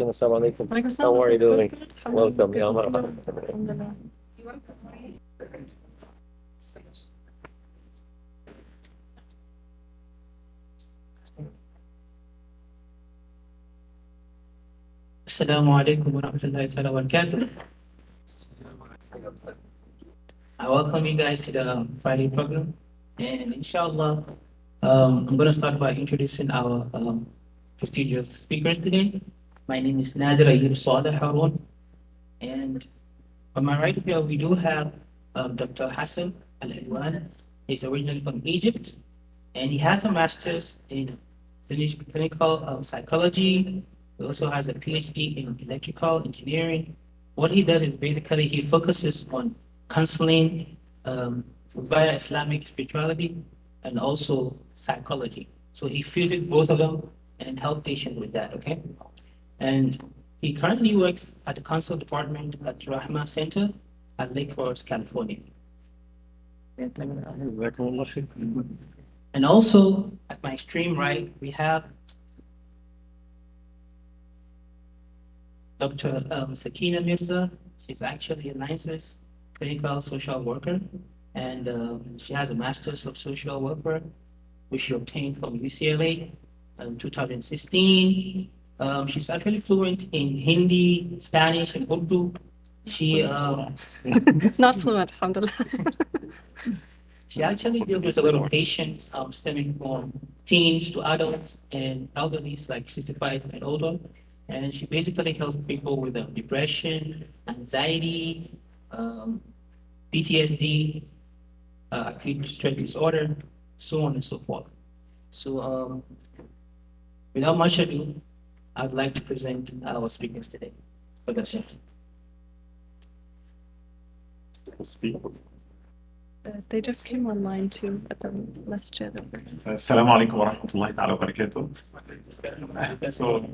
Assalamu alaikum. How are you doing? Welcome, ya Umar. Assalamu alaikum wa rahmatullahi wa barakatuh. I welcome you guys to the Friday program. And inshallah, I'm going to start by introducing our prestigious speakers today. My name is Nadir Ayyub Saleh Harun. And on my right here, we do have Dr. Ahson Al-Adwan. He's originally from Egypt, and he has a master's in clinical psychology. He also has a PhD in electrical engineering. What he does is basically he focuses on counseling via Islamic spirituality and also psychology. So he fused both of them and help patients with that, okay? And he currently works at the council department at Rahma Center at Lake Forest, California. And also, at my extreme right, we have Dr. Sakina Mirza. She's actually a licensed clinical social worker, and she has a master's of social worker, which she obtained from UCLA in 2016. She's actually fluent in Hindi, Spanish, and Urdu. She Not fluent, alhamdulillah. she actually deals with a lot of patients stemming from teens to adults and elderly, like 65 and older. And she basically helps people with depression, anxiety, PTSD, acute stress disorder, so on and so forth. So without much ado, I'd like to present our speakers today. They just came online too at the masjid. Assalamu alaikum wa rahmatullahi ta'ala wa barakatuh. So,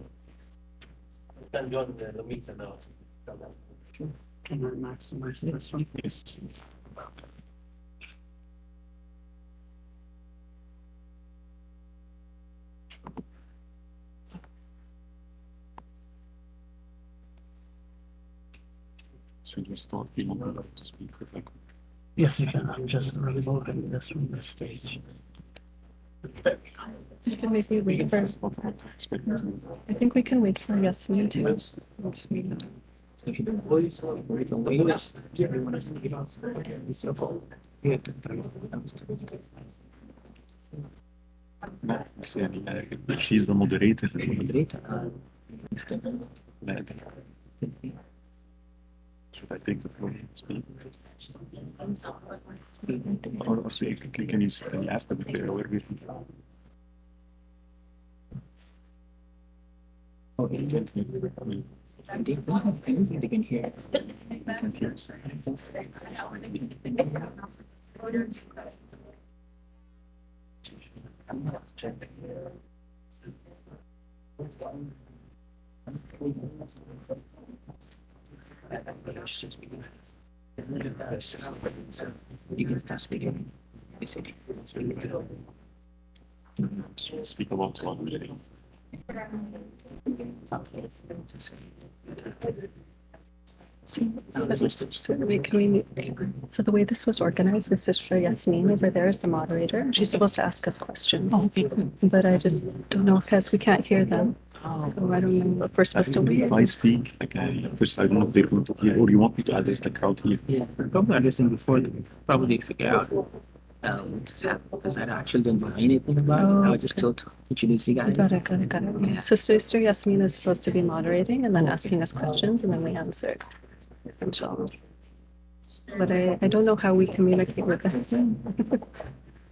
Can join the meeting now. Can I maximize this one? yes. Should we start being able to speak perfectly? Yes, you can. I'm just removing this from the stage. There we go. You can maybe wait for. I think we can wait for Yasmin too. Just wait. So if you do voice or written language, everyone has to get off. It's your fault. You have to turn it down. لا بس يعني she's the moderator. لا ده. Should I take the floor and speak? Or can you ask them if they're aware with me? Oh, they can hear. You can start speaking. Speak about what really. So the way this was organized is Sister Yasmin over there is the moderator. She's supposed to ask us questions. Oh, okay. But I just don't know because we can't hear them. So I don't know if we're supposed to wait. If I speak, like first I don't know if they're going to hear, or you want me to address the crowd here? Yeah, probably addressing before they probably figure out what's happening because I actually didn't know anything about it. I was just told to introduce you guys. Got it. Yeah. So Sister Yasmin is supposed to be moderating and then asking us questions and then we answer. Inshallah. But I don't know how we communicate with them.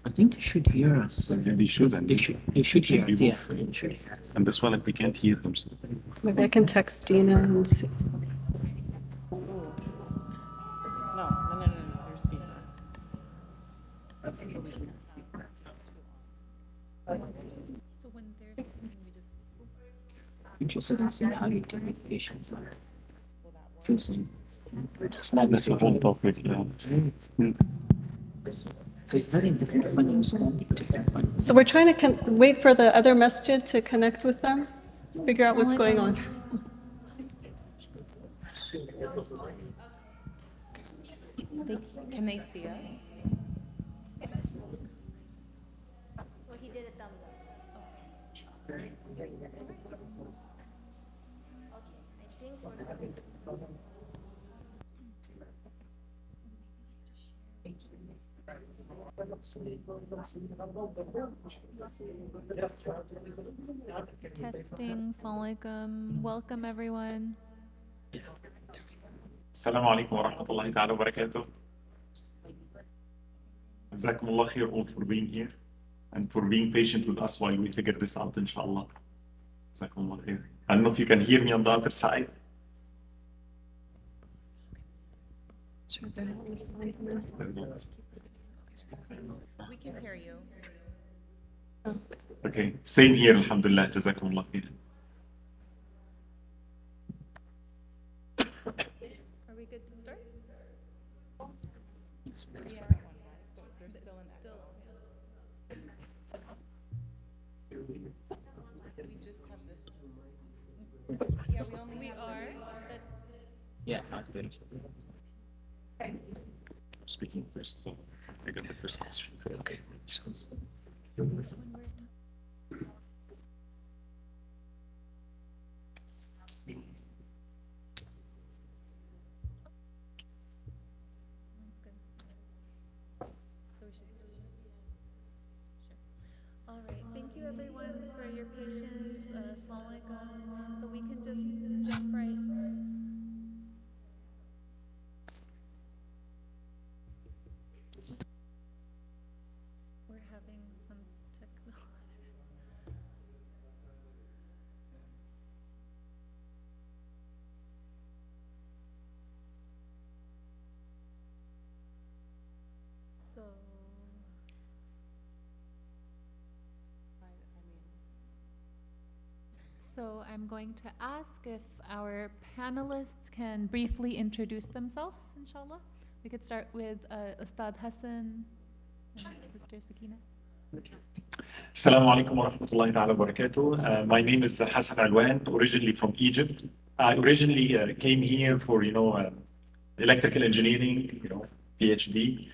I think they should hear us. They should. And They should hear us. Yes, they should. And that's why like we can't hear them. So. Maybe I can text Dina and see. No. There's feedback. So when there's something, we just Interested in seeing how you deal with patients. That's a whole topic, yeah. So it's very different. So we're trying to wait for the other masjid to connect with them, figure out what's going on. Can they see us? Well, he did a thumbs up. Okay, I think we're good. Testing, Assalamu alaikum. Welcome everyone. السلام عليكم ورحمة الله تعالى وبركاته. جزاكم الله خير all for being here and for being patient with us while we figure this out, inshallah. جزاكم الله خير. I don't know if you can hear me on the other side. Sure, they're not responding. We can hear you. Okay, same here, alhamdulillah. جزاكم الله خير. Are we good to start? They're still in echo. We just have this. Yeah, we only We have are. Yeah, that's good. Speaking first, so I got the first question. Okay. Sounds good. So we should just sure. All right. Thank you everyone for your patience. Assalamu alaikum. So we can just jump right. We're having some technical. So. So I'm going to ask if our panelists can briefly introduce themselves, inshallah. We could start with Ustad Ahson and Sister Sakina. Assalamu alaikum wa rahmatullahi ta'ala wa barakatuh. My name is Hassan Alwan, originally from Egypt. I originally came here for, electrical engineering, PhD.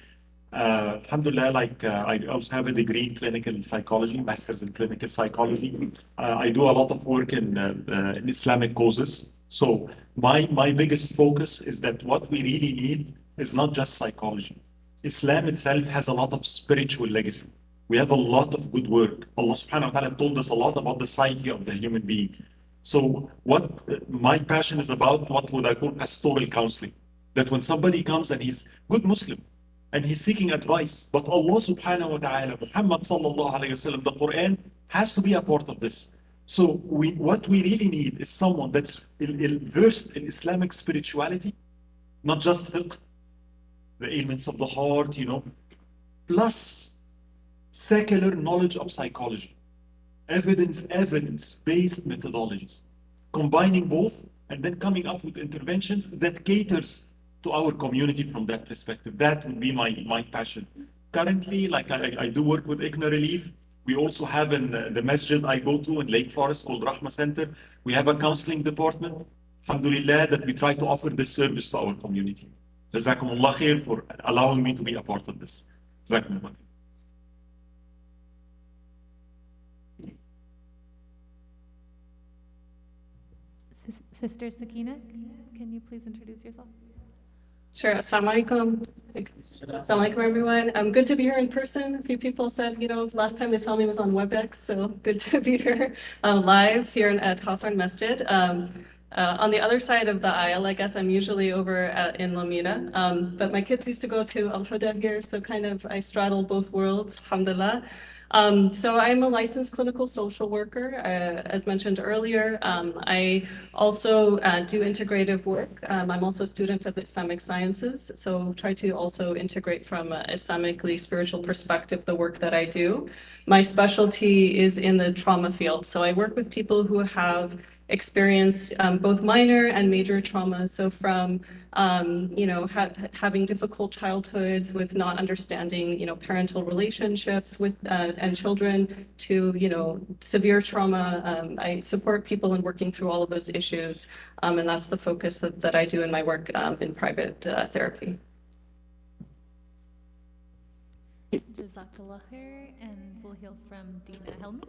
Alhamdulillah, I also have a degree in clinical psychology, master's in clinical psychology. I do a lot of work in Islamic causes. So my biggest focus is that what we really need is not just psychology. Islam itself has a lot of spiritual legacy. We have a lot of good work. Allah subhanahu wa ta'ala told us a lot about the psyche of the human being. So what my passion is about, what would I call pastoral counseling? That when somebody comes and he's good Muslim, and he's seeking advice, but Allah subhanahu wa ta'ala, Muhammad sallallahu alayhi wa sallam, the Quran has to be a part of this. So what we really need is someone that's versed in Islamic spirituality, not just fiqh, the ailments of the heart, plus secular knowledge of psychology, evidence-based methodologies, combining both and then coming up with interventions that caters to our community from that perspective. That would be my passion. Currently, I do work with IGNA Relief. We also have in the masjid I go to in Lake Forest called Rahma Center, we have a counseling department, alhamdulillah, that we try to offer this service to our community. Jazakumullah khair for allowing me to be a part of this. Jazakumullah. Sister Sakina, can you please introduce yourself? Sure. Assalamu alaikum. Assalamu alaikum, everyone. Good to be here in person. A few people said, last time they saw me was on WebEx, so good to be here live here at Hawthorne Masjid. On the other side of the aisle, I guess I'm usually over in Lomita, but my kids used to go to Al Huda here, so kind of I straddle both worlds, alhamdulillah. So I'm a licensed clinical social worker, as mentioned earlier. I also do integrative work. I'm also a student of the Islamic sciences, so try to also integrate from an Islamically spiritual perspective the work that I do. My specialty is in the trauma field, so I work with people who have experienced both minor and major traumas. So from, having difficult childhoods with not understanding, parental relationships with and children to, severe trauma. I support people in working through all of those issues. And that's the focus that I do in my work in private therapy. Jazakallah khair, and we'll hear from Dina Helmi.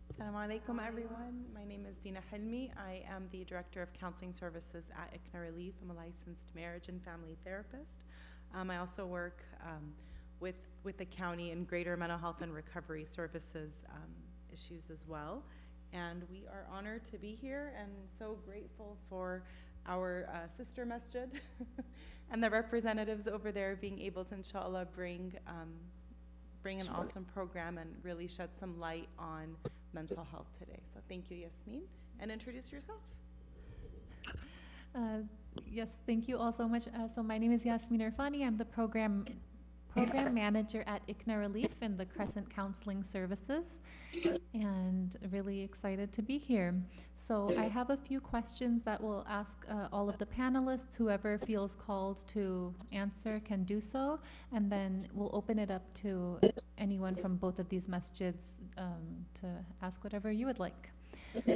Assalamu alaikum, everyone. My name is Dina Helmi. I am the Director of Counseling Services at ICNA Relief. I'm a licensed marriage and family therapist. I also work with the county in greater mental health and recovery services issues as well. And we are honored to be here and so grateful for our sister masjid and the representatives over there being able to, inshallah, bring an awesome program and really shed some light on mental health today. So thank you, Yasmin, and introduce yourself. Yes, thank you all so much. So my name is Yasmin Irfani. I'm the program manager at ICNA Relief in the Crescent Counseling Services, and really excited to be here. So I have a few questions that we'll ask all of the panelists. Whoever feels called to answer can do so, and then we'll open it up to anyone from both of these masjids to ask whatever you would like.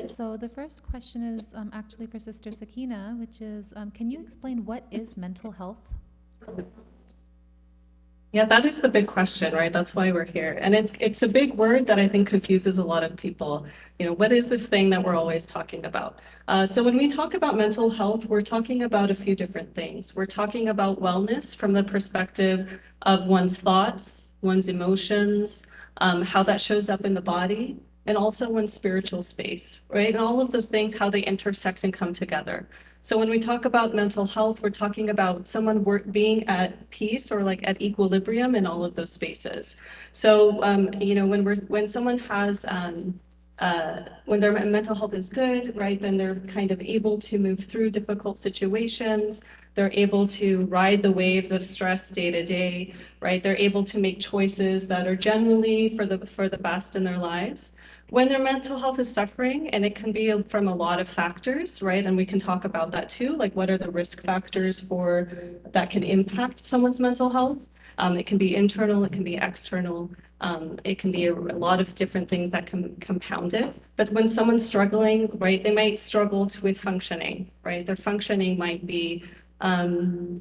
So the first question is actually for Sister Sakina, which is, can you explain what is mental health? Yeah, that is the big question, right? That's why we're here. And it's a big word that I think confuses a lot of people. What is this thing that we're always talking about? So when we talk about mental health, we're talking about a few different things. We're talking about wellness from the perspective of one's thoughts, one's emotions, how that shows up in the body, and also one's spiritual space, right? And all of those things, how they intersect and come together. So when we talk about mental health, we're talking about someone being at peace or like at equilibrium in all of those spaces. So, when someone has, when their mental health is good, right, then they're kind of able to move through difficult situations. They're able to ride the waves of stress day to day, right? They're able to make choices that are generally for the best in their lives. When their mental health is suffering, and it can be from a lot of factors, right? And we can talk about that too, like what are the risk factors that can impact someone's mental health? It can be internal, it can be external, it can be a lot of different things that can compound it. But when someone's struggling, right, they might struggle with functioning, right? Their functioning might be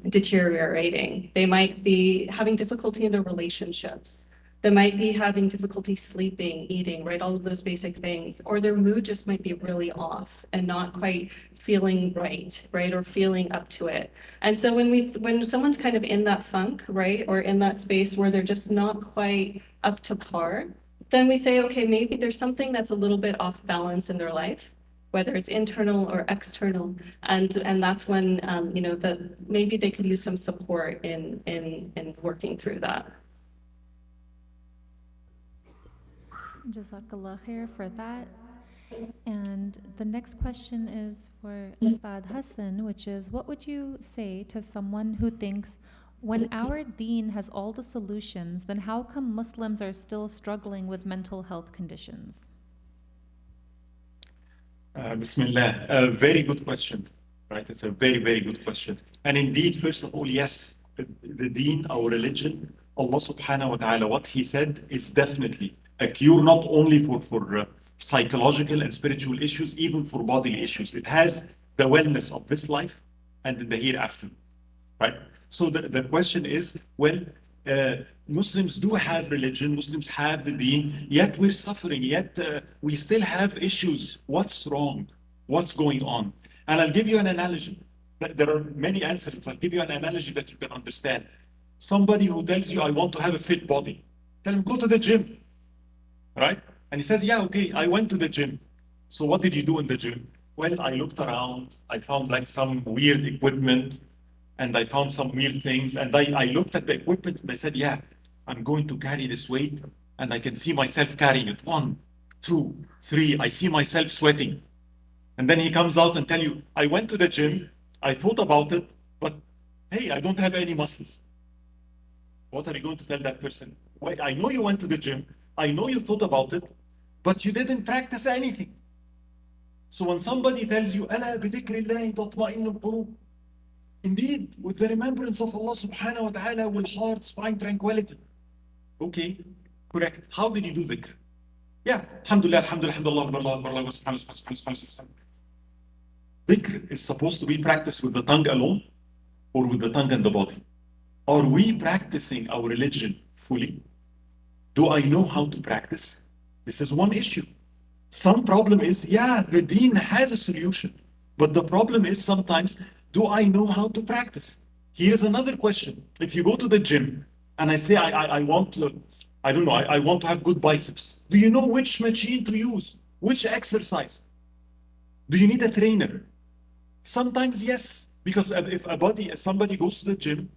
deteriorating. They might be having difficulty in their relationships. They might be having difficulty sleeping, eating, right? All of those basic things. Or their mood just might be really off and not quite feeling right? Or feeling up to it. And so when someone's kind of in that funk, right? Or in that space where they're just not quite up to par, then we say, okay, maybe there's something that's a little bit off balance in their life, whether it's internal or external. And that's when, maybe they could use some support in working through that. Jazakallah khair for that. And the next question is for Ustad Ahson, which is, what would you say to someone who thinks, when our deen has all the solutions, then how come Muslims are still struggling with mental health conditions? Bismillah, a very good question, right? It's a very, very good question. And indeed, first of all, yes, the deen, our religion, Allah subhanahu wa ta'ala, what He said is definitely a cure not only for psychological and spiritual issues, even for bodily issues. It has the wellness of this life and the hereafter, right? So the question is, well, Muslims do have religion, Muslims have the deen, yet we're suffering, yet we still have issues. What's wrong? What's going on? And I'll give you an analogy. There are many answers. I'll give you an analogy that you can understand. Somebody who tells you, I want to have a fit body. Tell him, go to the gym, right? And he says, yeah, okay, I went to the gym. So what did you do in the gym? Well, I looked around, I found like some weird equipment, and I found some weird things. And I looked at the equipment and I said, yeah, I'm going to carry this weight, and I can see myself carrying it. 1, 2, 3, I see myself sweating. And then he comes out and tell you, I went to the gym, I thought about it, but hey, I don't have any muscles. What are you going to tell that person? Well, I know you went to the gym, I know you thought about it, but you didn't practice anything. So when somebody tells you, ألا بذكر الله تطمئن القلوب, indeed, with the remembrance of Allah subhanahu wa ta'ala will hearts find tranquility. Okay, correct. How did you do dhikr? Yeah, alhamdulillah, alhamdulillah, alhamdulillah, Allah, Allah, Allah, subhanallah. Dhikr is supposed to be practiced with the tongue alone or with the tongue and the body. Are we practicing our religion fully? Do I know how to practice? This is one issue. Some problem is, yeah, the deen has a solution. But the problem is sometimes, do I know how to practice? Here is another question. If you go to the gym and I say, I want to, I don't know, I want to have good biceps. Do you know which machine to use? Which exercise? Do you need a trainer? Sometimes yes, because if somebody goes to the gym,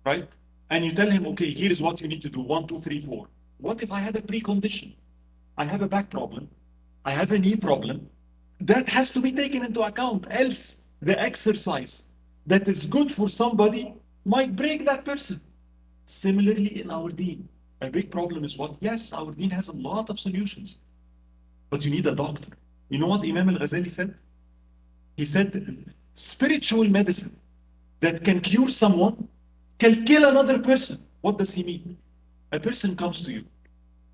right? And you tell him, okay, here is what you need to do, 1, 2, 3, 4. What if I had a precondition? I have a back problem. I have a knee problem. That has to be taken into account. Else, the exercise that is good for somebody might break that person. Similarly, in our deen, a big problem is what? Yes, our deen has a lot of solutions, but you need a doctor. You know what Imam al-Ghazali said? He said, spiritual medicine that can cure someone can kill another person. What does he mean? A person comes to you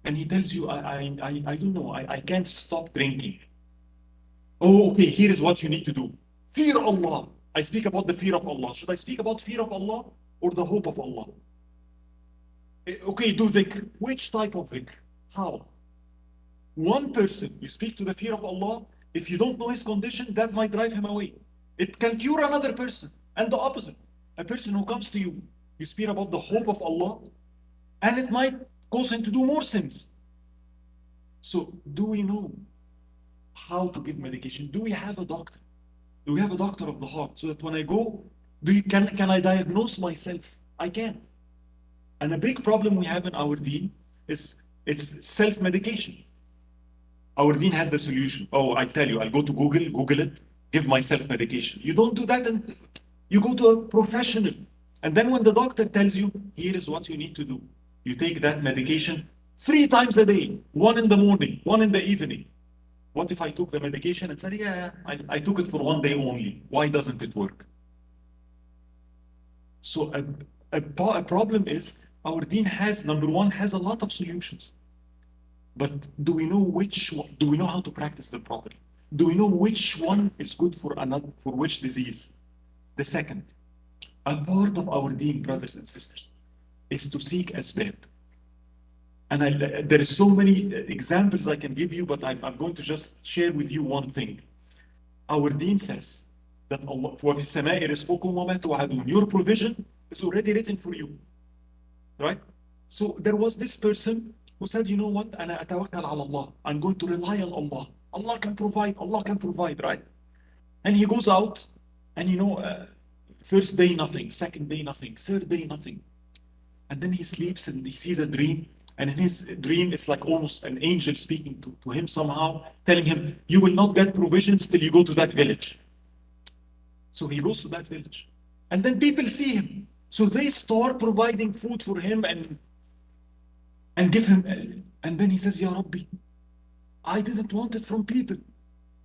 and he tells you, I don't know, I can't stop drinking. Oh, okay, here is what you need to do. Fear Allah. I speak about the fear of Allah. Should I speak about fear of Allah or the hope of Allah? Okay, do dhikr. Which type of dhikr? How? One person, you speak to the fear of Allah, if you don't know his condition, that might drive him away. It can cure another person. And the opposite. A person who comes to you, you speak about the hope of Allah, and it might cause him to do more sins. So, do we know how to give medication? Do we have a doctor? Do we have a doctor of the heart? So that when I go, can I diagnose myself? I can. And a big problem we have in our deen is it's self-medication. Our deen has the solution. Oh, I tell you, I'll go to Google it, give myself medication. You don't do that, and you go to a professional. And then when the doctor tells you, here is what you need to do, you take that medication 3 times a day, 1 in the morning, 1 in the evening. What if I took the medication and said, yeah, I took it for 1 day only. Why doesn't it work? So a problem is our deen has, number one, has a lot of solutions. But do we know which one, do we know how to practice them properly? Do we know which one is good for which disease? The second, a part of our deen, brothers and sisters, is to seek asbab. And there is so many examples I can give you, but I'm going to just share with you one thing. Our deen says that Allah, وَفِي السَّمَاءِ رِزْقُكُمْ وَمَا تُوعَدُونَ. Your provision is already written for you, right? So there was this person who said, you know what, أنا أتوكل على الله. I'm going to rely on Allah. Allah can provide, right? And he goes out, and first day nothing, second day nothing, third day nothing. And then he sleeps and he sees a dream. And in his dream, it's like almost an angel speaking to him somehow, telling him, you will not get provisions till you go to that village. So he goes to that village. And then people see him. So they start providing food for him and give him. And then he says, Ya Rabbi, I didn't want it from people.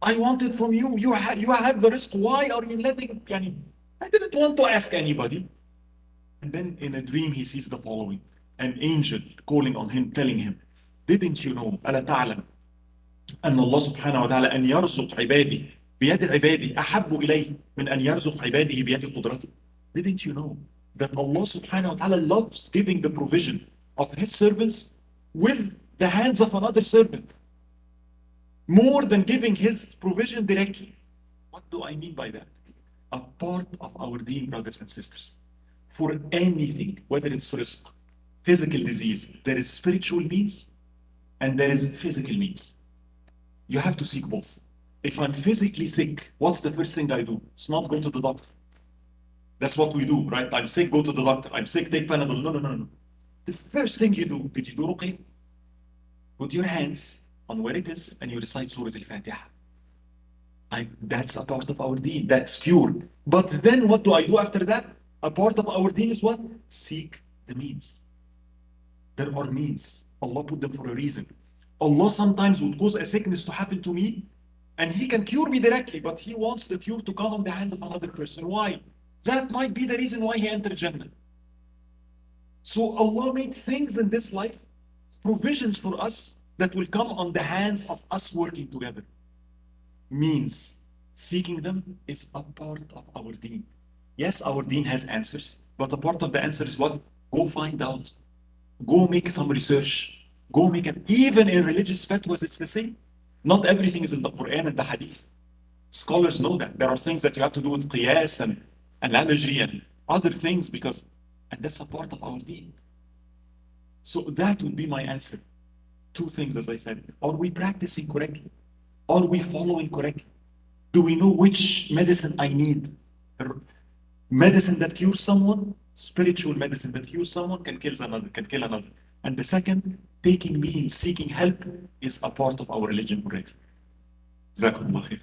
I want it from you. You have the risk. Why are you letting? I didn't want to ask anybody. And then in a dream, he sees the following. An angel calling on him, telling him, didn't you know, ألا تعلم أن الله سبحانه وتعالى أن يرزق عبادي بيد عبادي أحب إليه من أن يرزق عباده بيد قدرته? Didn't you know that Allah subhanahu wa ta'ala loves giving the provision of his servants with the hands of another servant more than giving his provision directly? What do I mean by that? A part of our deen, brothers and sisters, for anything, whether it's rizq, physical disease, there is spiritual means and there is physical means. You have to seek both. If I'm physically sick, what's the first thing I do? It's not go to the doctor. That's what we do, right? I'm sick, go to the doctor. I'm sick, take Panadol. No. The first thing you do, did you do ruqyah? Put your hands on where it is and you recite Surah Al-Fatiha. That's a part of our deen. That's cure. But then what do I do after that? A part of our deen is what? Seek the means. There are means. Allah put them for a reason. Allah sometimes would cause a sickness to happen to me, And he can cure me directly, but he wants the cure to come on the hand of another person. Why? That might be the reason why he entered Jannah. So Allah made things in this life, provisions for us that will come on the hands of us working together. Means seeking them is a part of our deen. Yes, our deen has answers, but a part of the answer is what? Go find out. Go make some research. Go make it. Even in religious fatwas, it's the same. Not everything is in the Quran and the Hadith. Scholars know that. There are things that you have to do with qiyas and analogy and other things and that's a part of our deen. So that would be my answer. Two things, as I said. Are we practicing correctly? Are we following correctly? Do we know which medicine I need? Medicine that cures someone, spiritual medicine that cures someone can kill another. And the second, taking means, seeking help is a part of our religion already. Jazakumullah khair.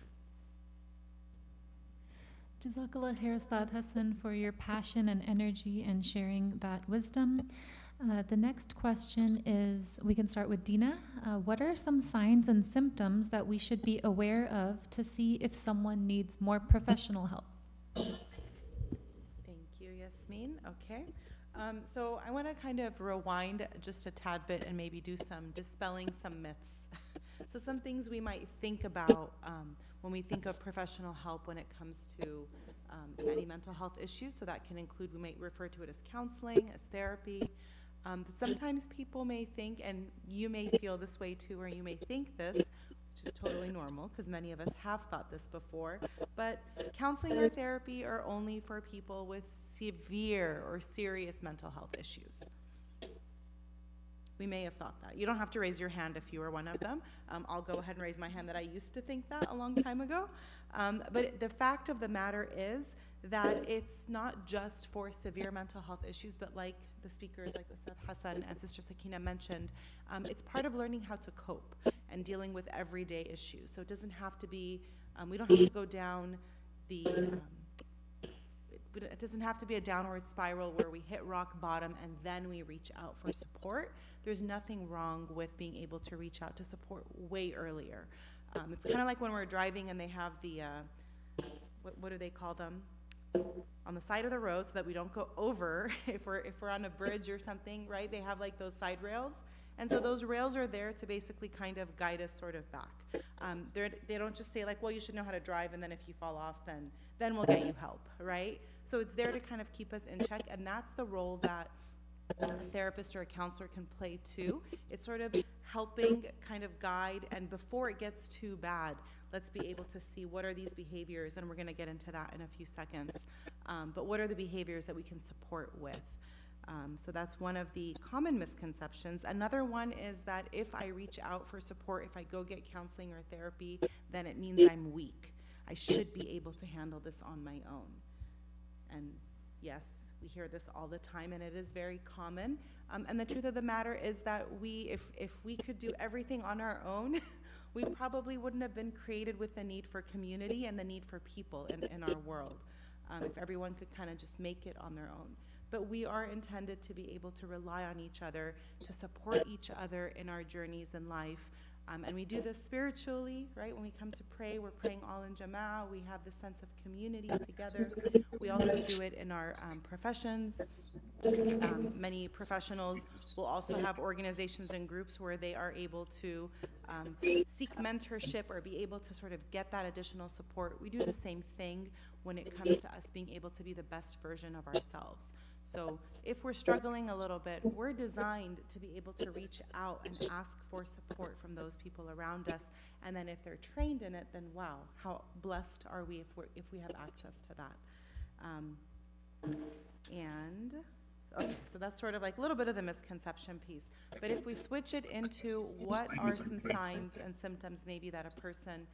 Jazakallah khair, Ustad Ahson, for your passion and energy and sharing that wisdom. The next question is, we can start with Dina. What are some signs and symptoms that we should be aware of to see if someone needs more professional help? Thank you, Yasmin. Okay. So I want to kind of rewind just a tad bit and maybe do some dispelling some myths. So some things we might think about when we think of professional help when it comes to any mental health issues. So that can include, we might refer to it as counseling, as therapy. Sometimes people may think, and you may feel this way too, or you may think this, which is totally normal because many of us have thought this before, but counseling or therapy are only for people with severe or serious mental health issues. We may have thought that. You don't have to raise your hand if you are one of them. I'll go ahead and raise my hand that I used to think that a long time ago. But the fact of the matter is that it's not just for severe mental health issues, but like the speakers, like Ustad Ahson and Sister Sakina mentioned, it's part of learning how to cope and dealing with everyday issues. So it doesn't have to be, we don't have to go down the, it doesn't have to be a downward spiral where we hit rock bottom and then we reach out for support. There's nothing wrong with being able to reach out to support way earlier. It's kind of like when we're driving and they have the, what do they call them? On the side of the road so that we don't go over if we're on a bridge or something, right? They have like those side rails. And so those rails are there to basically kind of guide us sort of back. They don't just say like, well, you should know how to drive, and then if you fall off, then we'll get you help, right? So it's there to kind of keep us in check, and that's the role that a therapist or a counselor can play too. It's sort of helping kind of guide, and before it gets too bad, let's be able to see what are these behaviors, and we're going to get into that in a few seconds. But what are the behaviors that we can support with? So that's one of the common misconceptions. Another one is that if I reach out for support, if I go get counseling or therapy, then it means I'm weak. I should be able to handle this on my own. And yes, we hear this all the time, and it is very common. And the truth of the matter is that if we could do everything on our own, we probably wouldn't have been created with the need for community and the need for people in our world. If everyone could kind of just make it on their own. But we are intended to be able to rely on each other, to support each other in our journeys in life. And we do this spiritually, right? When we come to pray, we're praying all in Jama'ah. We have this sense of community together. We also do it in our professions. Many professionals will also have organizations and groups where they are able to seek mentorship or be able to sort of get that additional support. We do the same thing when it comes to us being able to be the best version of ourselves. So if we're struggling a little bit, we're designed to be able to reach out and ask for support from those people around us. And then if they're trained in it, then wow, how blessed are we if we have access to that. Okay, so that's sort of like a little bit of the misconception piece. But if we switch it into what are some signs and symptoms maybe that a person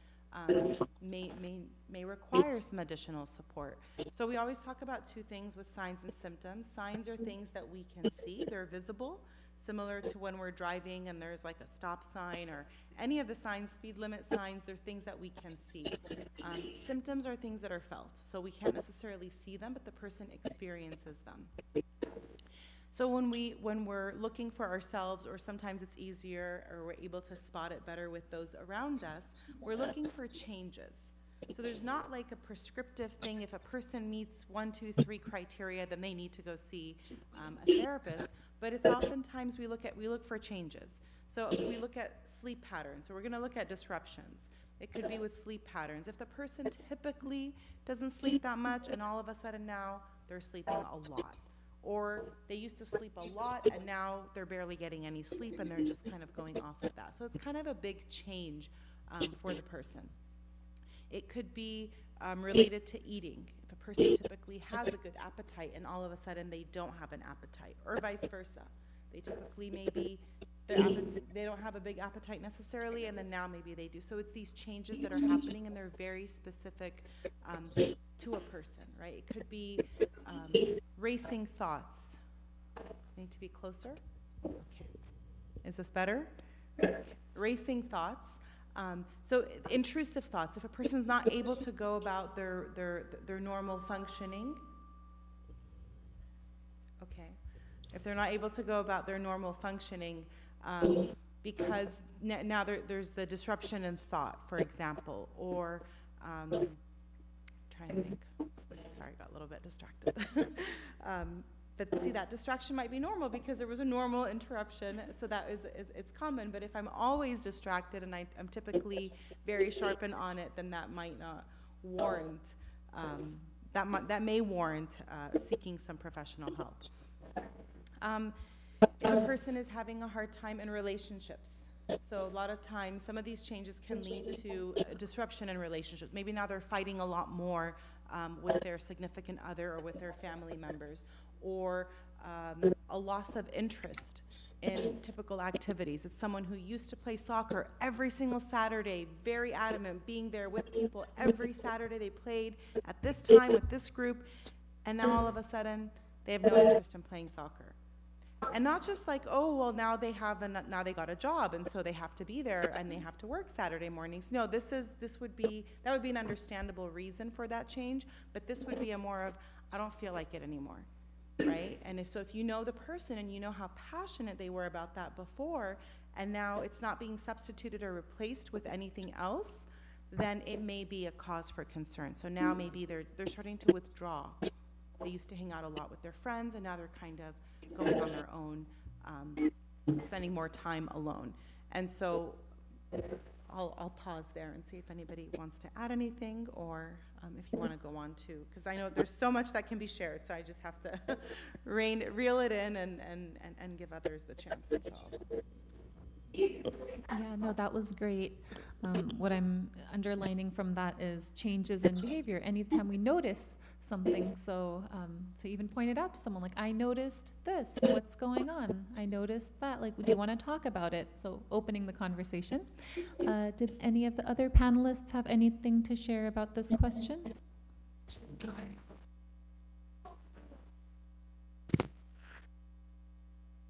may require some additional support. So we always talk about two things with signs and symptoms. Signs are things that we can see, they're visible, similar to when we're driving and there's like a stop sign or any of the signs, speed limit signs, they're things that we can see. Symptoms are things that are felt, so we can't necessarily see them, but the person experiences them. So when we're looking for ourselves, or sometimes it's easier, or we're able to spot it better with those around us, we're looking for changes. So there's not like a prescriptive thing. If a person meets 1, 2, 3 criteria, then they need to go see a therapist. But it's oftentimes we look for changes. So we look at sleep patterns. So we're going to look at disruptions. It could be with sleep patterns. If the person typically doesn't sleep that much, and all of a sudden now they're sleeping a lot, or they used to sleep a lot and now they're barely getting any sleep and they're just kind of going off of that. So it's kind of a big change for the person. It could be related to eating. If a person typically has a good appetite and all of a sudden they don't have an appetite, or vice versa. They typically maybe they don't have a big appetite necessarily, and then now maybe they do. So it's these changes that are happening, and they're very specific to a person, right? It could be racing thoughts. Need to be closer? Okay. Is this better? Okay. Racing thoughts. So intrusive thoughts. If a person's not able to go about their normal functioning, okay. If they're not able to go about their normal functioning, because now there's the disruption in thought, for example, or trying to think. Sorry, got a little bit distracted. But see, that distraction might be normal because there was a normal interruption, so that it's common. But if I'm always distracted and I'm typically very sharp and on it, then that might not warrant, that may warrant seeking some professional help. If a person is having a hard time in relationships, so a lot of times some of these changes can lead to a disruption in relationships. Maybe now they're fighting a lot more with their significant other or with their family members, or a loss of interest in typical activities. It's someone who used to play soccer every single Saturday, very adamant, being there with people every Saturday. They played at this time with this group, and now all of a sudden they have no interest in playing soccer. And not just like, oh, well, now they got a job, and so they have to be there and they have to work Saturday mornings. No, that would be an understandable reason for that change, but this would be a more of, I don't feel like it anymore, right? And if you know the person and you know how passionate they were about that before, and now it's not being substituted or replaced with anything else, then it may be a cause for concern. So now maybe they're starting to withdraw. They used to hang out a lot with their friends, and now they're kind of going on their own, spending more time alone. And so I'll pause there and see if anybody wants to add anything, or if you want to go on too, because I know there's so much that can be shared, so I just have to reel it in and give others the chance to follow. Yeah, no, that was great. What I'm underlining from that is changes in behavior anytime we notice something. So even point it out to someone, like, I noticed this, what's going on? I noticed that, like, do you want to talk about it? So opening the conversation. Did any of the other panelists have anything to share about this question?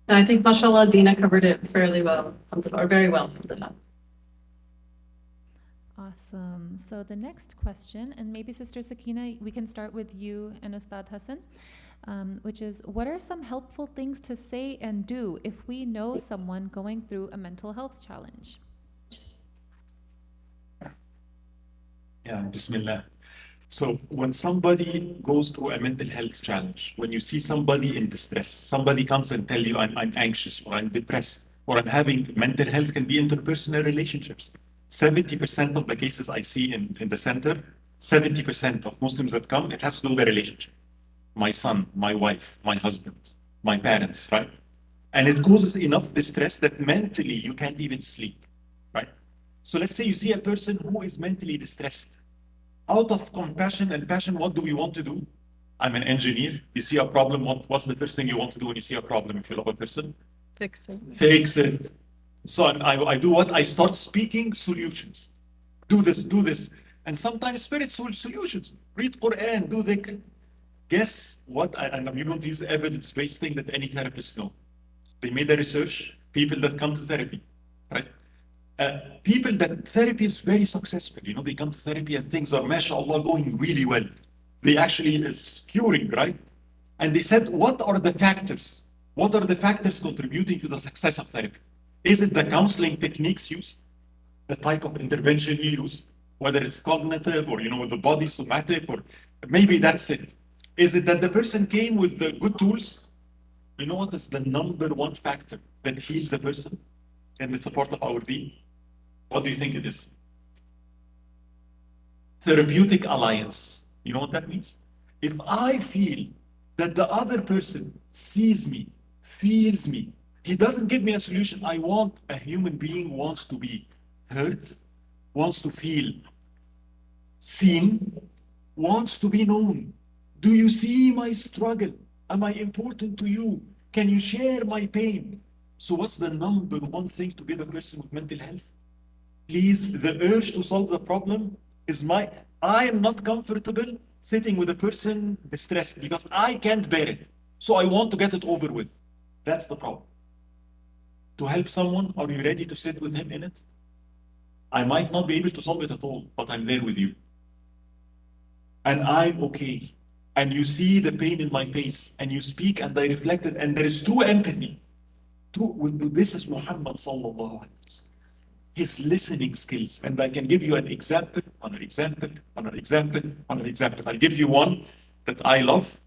I think, mashallah, Dina covered it fairly well, or very well. Awesome. So the next question, and maybe Sister Sakina, we can start with you and Ustad Ahson, which is, what are some helpful things to say and do if we know someone going through a mental health challenge? Yeah, Bismillah. So when somebody goes through a mental health challenge, when you see somebody in distress, somebody comes and tell you, I'm anxious, or I'm depressed, or I'm having mental health, can be interpersonal relationships. 70% of the cases I see in the center, 70% of Muslims that come, it has to do with the relationship. My son, my wife, my husband, my parents, right? And it causes enough distress that mentally you can't even sleep, right? So let's say you see a person who is mentally distressed. Out of compassion and passion, what do we want to do? I'm an engineer. You see a problem, what's the first thing you want to do when you see a problem if you love a person? Fix it. Fix it. So I do what? I start speaking solutions. Do this. And sometimes spiritual solutions. Read Quran, do dhikr. Guess what? And I'm going to use evidence-based thing that any therapist knows. They made a research, people that come to therapy, right? People that therapy is very successful. You know, they come to therapy and things are, mashallah, going really well. They actually is curing, right? And they said, what are the factors What are the factors contributing to the success of therapy? Is it the counseling techniques used? The type of intervention you use? Whether it's cognitive or, with the body somatic, or maybe that's it. Is it that the person came with the good tools? You know what is the number one factor that heals a person? And it's a part of our deen. What do you think it is? Therapeutic alliance. You know what that means? If I feel that the other person sees me, feels me, he doesn't give me a solution. I want a human being wants to be heard, wants to feel seen, wants to be known. Do you see my struggle? Am I important to you? Can you share my pain? So what's the number one thing to give a person with mental health? Please, the urge to solve the problem is I am not comfortable sitting with a person distressed because I can't bear it. So I want to get it over with. That's the problem. To help someone, are you ready to sit with him in it? I might not be able to solve it at all, but I'm there with you. And I'm okay. And you see the pain in my face, and you speak, and I reflect it, and there is true empathy. This is Muhammad sallallahu alaihi wasallam. His listening skills, and I can give you an example, on an example, on an example, on an example. I'll give you one that I love.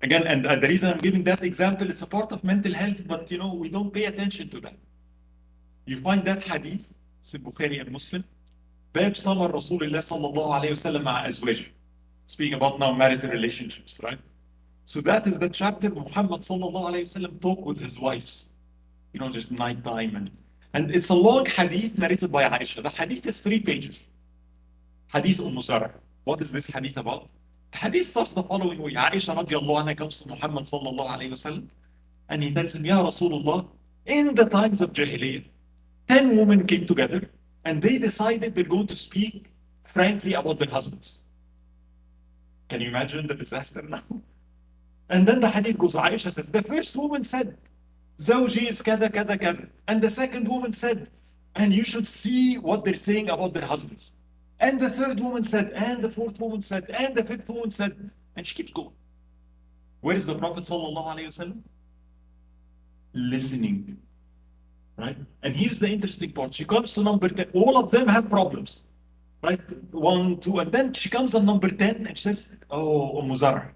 Again, and the reason I'm giving that example, it's a part of mental health, but we don't pay attention to that. You find that hadith, it's in Bukhari and Muslim, باب صبر رسول الله صلى الله عليه وسلم مع أزواجه. Speaking about now marital relationships, right? So that is the chapter Muhammad sallallahu alayhi wasallam talk with his wives. Just nighttime. And it's a long hadith narrated by Aisha. The hadith is 3 pages. Hadith Zara. What is this hadith about? The hadith starts the following way. Aisha radiallahu anha comes to Muhammad sallallahu alayhi wasallam and he tells him, Ya Rasulullah, in the times of Jahiliyyah, 10 women came together and they decided they're going to speak frankly about their husbands. Can you imagine the disaster now? And then the hadith goes, Aisha says, the first woman said, Zawji is kada, kada, kada. And the second woman said, and you should see what they're saying about their husbands. And the third woman said, and the fourth woman said, and the fifth woman said, and she keeps going. Where is the Prophet sallallahu alaihi wasallam? Listening. Right? And here's the interesting part. She comes to number 10. All of them have problems. Right? 1, 2, and then she comes on number 10 and she says, oh, Zara.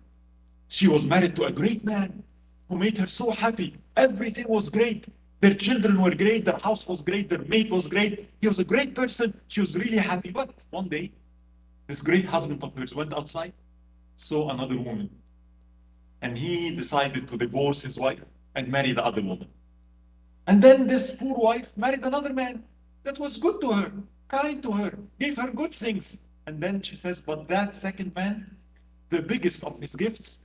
She was married to a great man who made her so happy. Everything was great. Their children were great. Their house was great. Their mate was great. He was a great person. She was really happy. But one day, this great husband of hers went outside, saw another woman. And he decided to divorce his wife and marry the other woman. And then this poor wife married another man that was good to her, kind to her, gave her good things. And then she says, but that second man, the biggest of his gifts,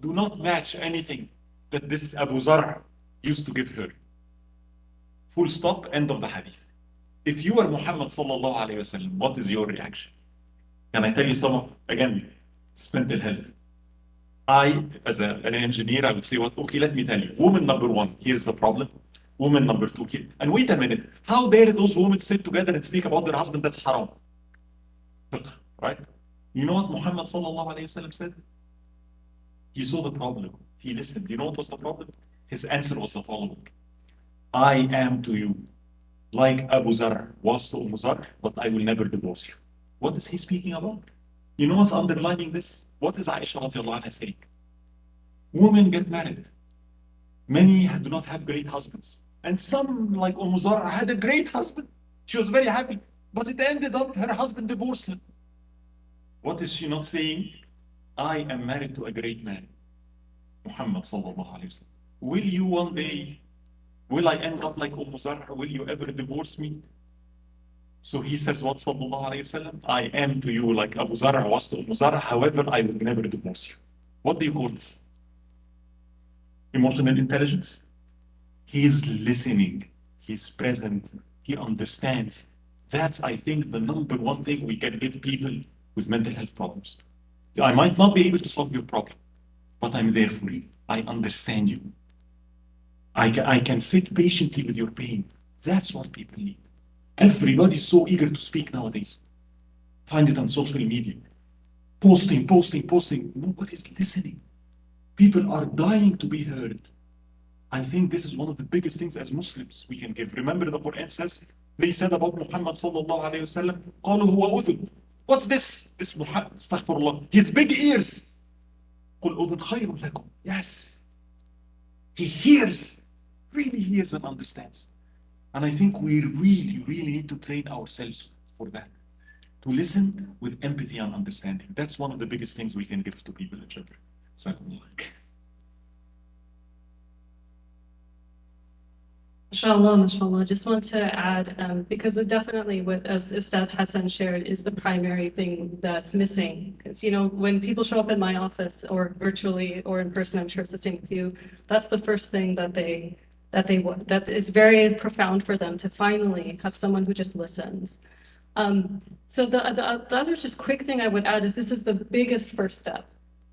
do not match anything that this Abu Zar used to give her. Full stop, end of the hadith. If you are Muhammad sallallahu alayhi wasallam, what is your reaction? Can I tell you some of, again, it's mental health. I, as an engineer, I would say, okay, let me tell you. Woman number 1, here's the problem. Woman number 2 here. And wait a minute, how dare those women sit together and speak about their husband? That's haram. Right? You know what Muhammad sallallahu alayhi wasallam said? He saw the problem. He listened. You know what was the problem? His answer was the following. I am to you like Abu Zar was to Zar, but I will never divorce you. What is he speaking about? You know what's underlining this? What is Aisha radiallahu anha saying? Women get married. Many do not have great husbands. And some, like Zar, had a great husband. She was very happy. But it ended up her husband divorced her. What is she not saying? I am married to a great man. Muhammad sallallahu alayhi wa sallam. Will you one day, will I end up like Zar? Will you ever divorce me? So he says, what sallallahu alayhi wa sallam? I am to you like Abu Zar was to Zar, however, I will never divorce you. What do you call this? Emotional intelligence? He's listening, he's present, he understands. That's, I think, the number one thing we can give people with mental health problems. I might not be able to solve your problem, but I'm there for you. I understand you. I can sit patiently with your pain. That's what people need. Everybody's so eager to speak nowadays. Find it on social media. Posting, posting, posting. Nobody's listening. People are dying to be heard. I think this is one of the biggest things as Muslims we can give. Remember the Quran says, they said about Muhammad sallallahu alayhi wa sallam, قالوا هو أذن. What's this? This Muhammad, astaghfirullah, his big ears. قل أذن خير لكم. Yes. He hears, really hears and understands. And I think we really, really need to train ourselves for that. To listen with empathy and understanding. That's one of the biggest things we can give to people and children. Mashallah, mashallah. Just want to add, because it definitely what, as Ustad Hassan shared, is the primary thing that's missing. Because, you know, when people show up in my office or virtually or in person, I'm sure it's the same with you, that's the first thing that is very profound for them, to finally have someone who just listens. So the other just quick thing I would add is this is the biggest first step.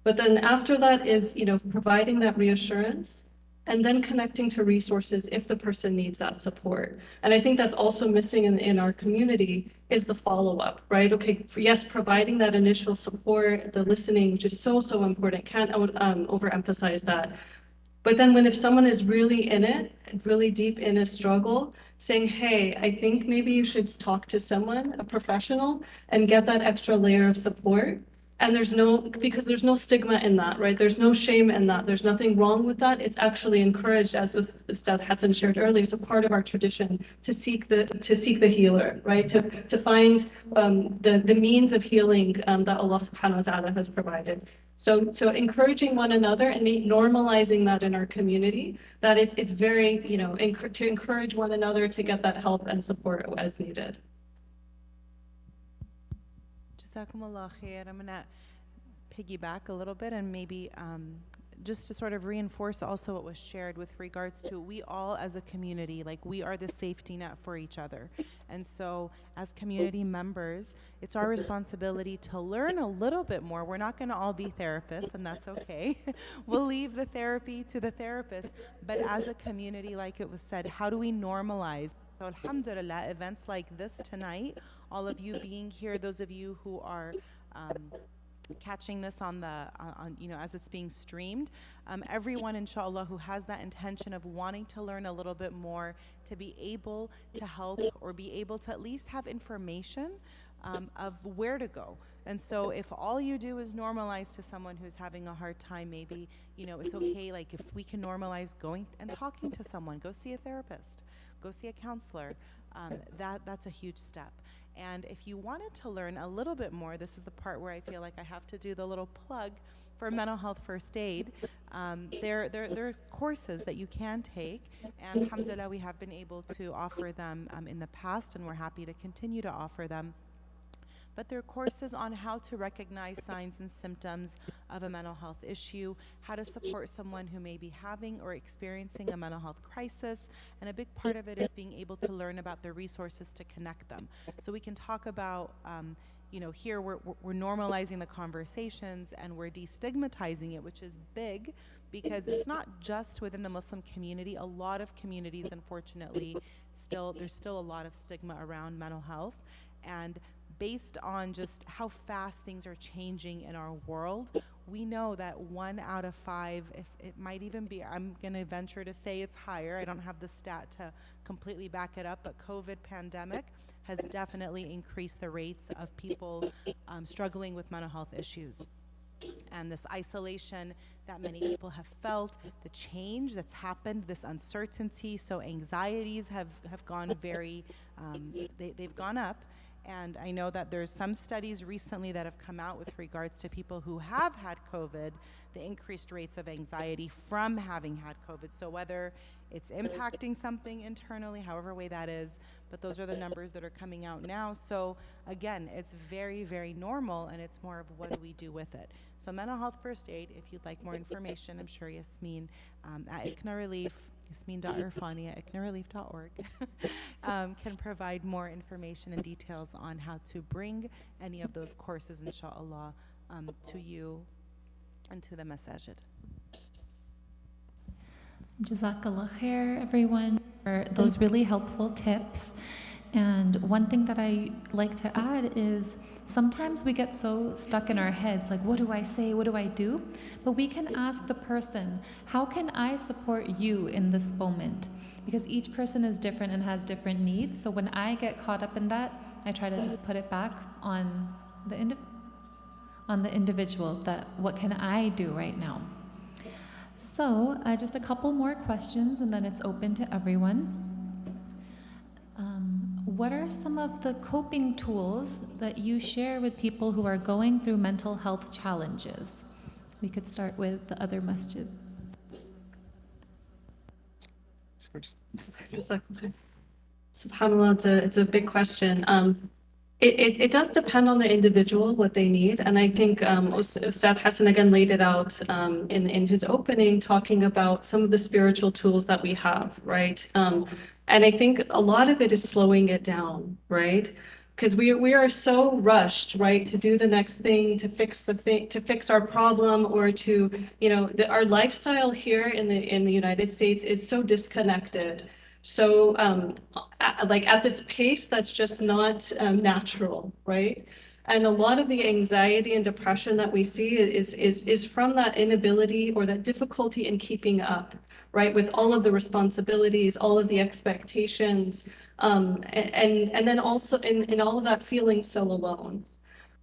But then after that is, you know, providing that reassurance and then connecting to resources if the person needs that support. And I think that's also missing in our community is the follow-up, right? Okay, yes, providing that initial support, the listening, which is so, so important. Can't overemphasize that. But then if someone is really in it, really deep in a struggle, saying, hey, I think maybe you should talk to someone, a professional, and get that extra layer of support. And because there's no stigma in that, right? There's no shame in that. There's nothing wrong with that. It's actually encouraged, as Ustad Hassan shared earlier, it's a part of our tradition to seek the healer, right? To find the means of healing that Allah subhanahu wa ta'ala has provided. So encouraging one another and normalizing that in our community, that it's very, you know, to encourage one another to get that help and support as needed. Jazakumullah khair. I'm going to piggyback a little bit and maybe just to sort of reinforce also what was shared with regards to we all as a community, like we are the safety net for each other. And so as community members, it's our responsibility to learn a little bit more. We're not going to all be therapists, and that's okay. We'll leave the therapy to the therapist. But as a community, like it was said, how do we normalize? So alhamdulillah, events like this tonight, all of you being here, those of you who are catching this on you know, as it's being streamed, everyone inshallah who has that intention of wanting to learn a little bit more, to be able to help or be able to at least have information of where to go. And so if all you do is normalize to someone who's having a hard time, maybe, you know, it's okay, like if we can normalize going and talking to someone, go see a therapist, go see a counselor, that's a huge step. And if you wanted to learn a little bit more, this is the part where I feel like I have to do the little plug for mental health first aid. There are courses that you can take, and alhamdulillah, we have been able to offer them in the past, and we're happy to continue to offer them. But there are courses on how to recognize signs and symptoms of a mental health issue, how to support someone who may be having or experiencing a mental health crisis, and a big part of it is being able to learn about the resources to connect them. So we can talk about, you know, here we're normalizing the conversations and we're destigmatizing it, which is big because it's not just within the Muslim community. A lot of communities, unfortunately, there's still a lot of stigma around mental health. And based on just how fast things are changing in our world, we know that 1 out of 5, if it might even be, I'm going to venture to say it's higher. I don't have the stat to completely back it up, but COVID pandemic has definitely increased the rates of people struggling with mental health issues. And this isolation that many people have felt, the change that's happened, this uncertainty, so anxieties have gone very, they've gone up. And I know that there's some studies recently that have come out with regards to people who have had COVID, the increased rates of anxiety from having had COVID. So whether it's impacting something internally, however way that is, but those are the numbers that are coming out now. So again, it's very, very normal, and it's more of what do we do with it. So mental health first aid, if you'd like more information, I'm sure Yasmin at ICNA Relief, Yasmin.irfani@icnarelief.org can provide more information and details on how to bring any of those courses, inshallah, to you and to the masajid. Jazakallah khair, everyone, for those really helpful tips. And one thing that I like to add is sometimes we get so stuck in our heads, like, what do I say? What do I do? But we can ask the person, how can I support you in this moment? Because each person is different and has different needs. So when I get caught up in that, I try to just put it back on the individual, that what can I do right now? So just a couple more questions and then it's open to everyone. What are some of the coping tools that you share with people who are going through mental health challenges? We could start with the other masjid. SubhanAllah, it's a big question. It does depend on the individual, what they need. And I think Ustad Ahson again laid it out in his opening, talking about some of the spiritual tools that we have, right? And I think a lot of it is slowing it down, right? Because we are so rushed, right, to do the next thing, to fix the thing, to fix our problem, or to, you know, our lifestyle here in the United States is so disconnected. So like at this pace that's just not natural, right? And a lot of the anxiety and depression that we see is from that inability or that difficulty in keeping up, right? With all of the responsibilities, all of the expectations, and then also in all of that feeling so alone,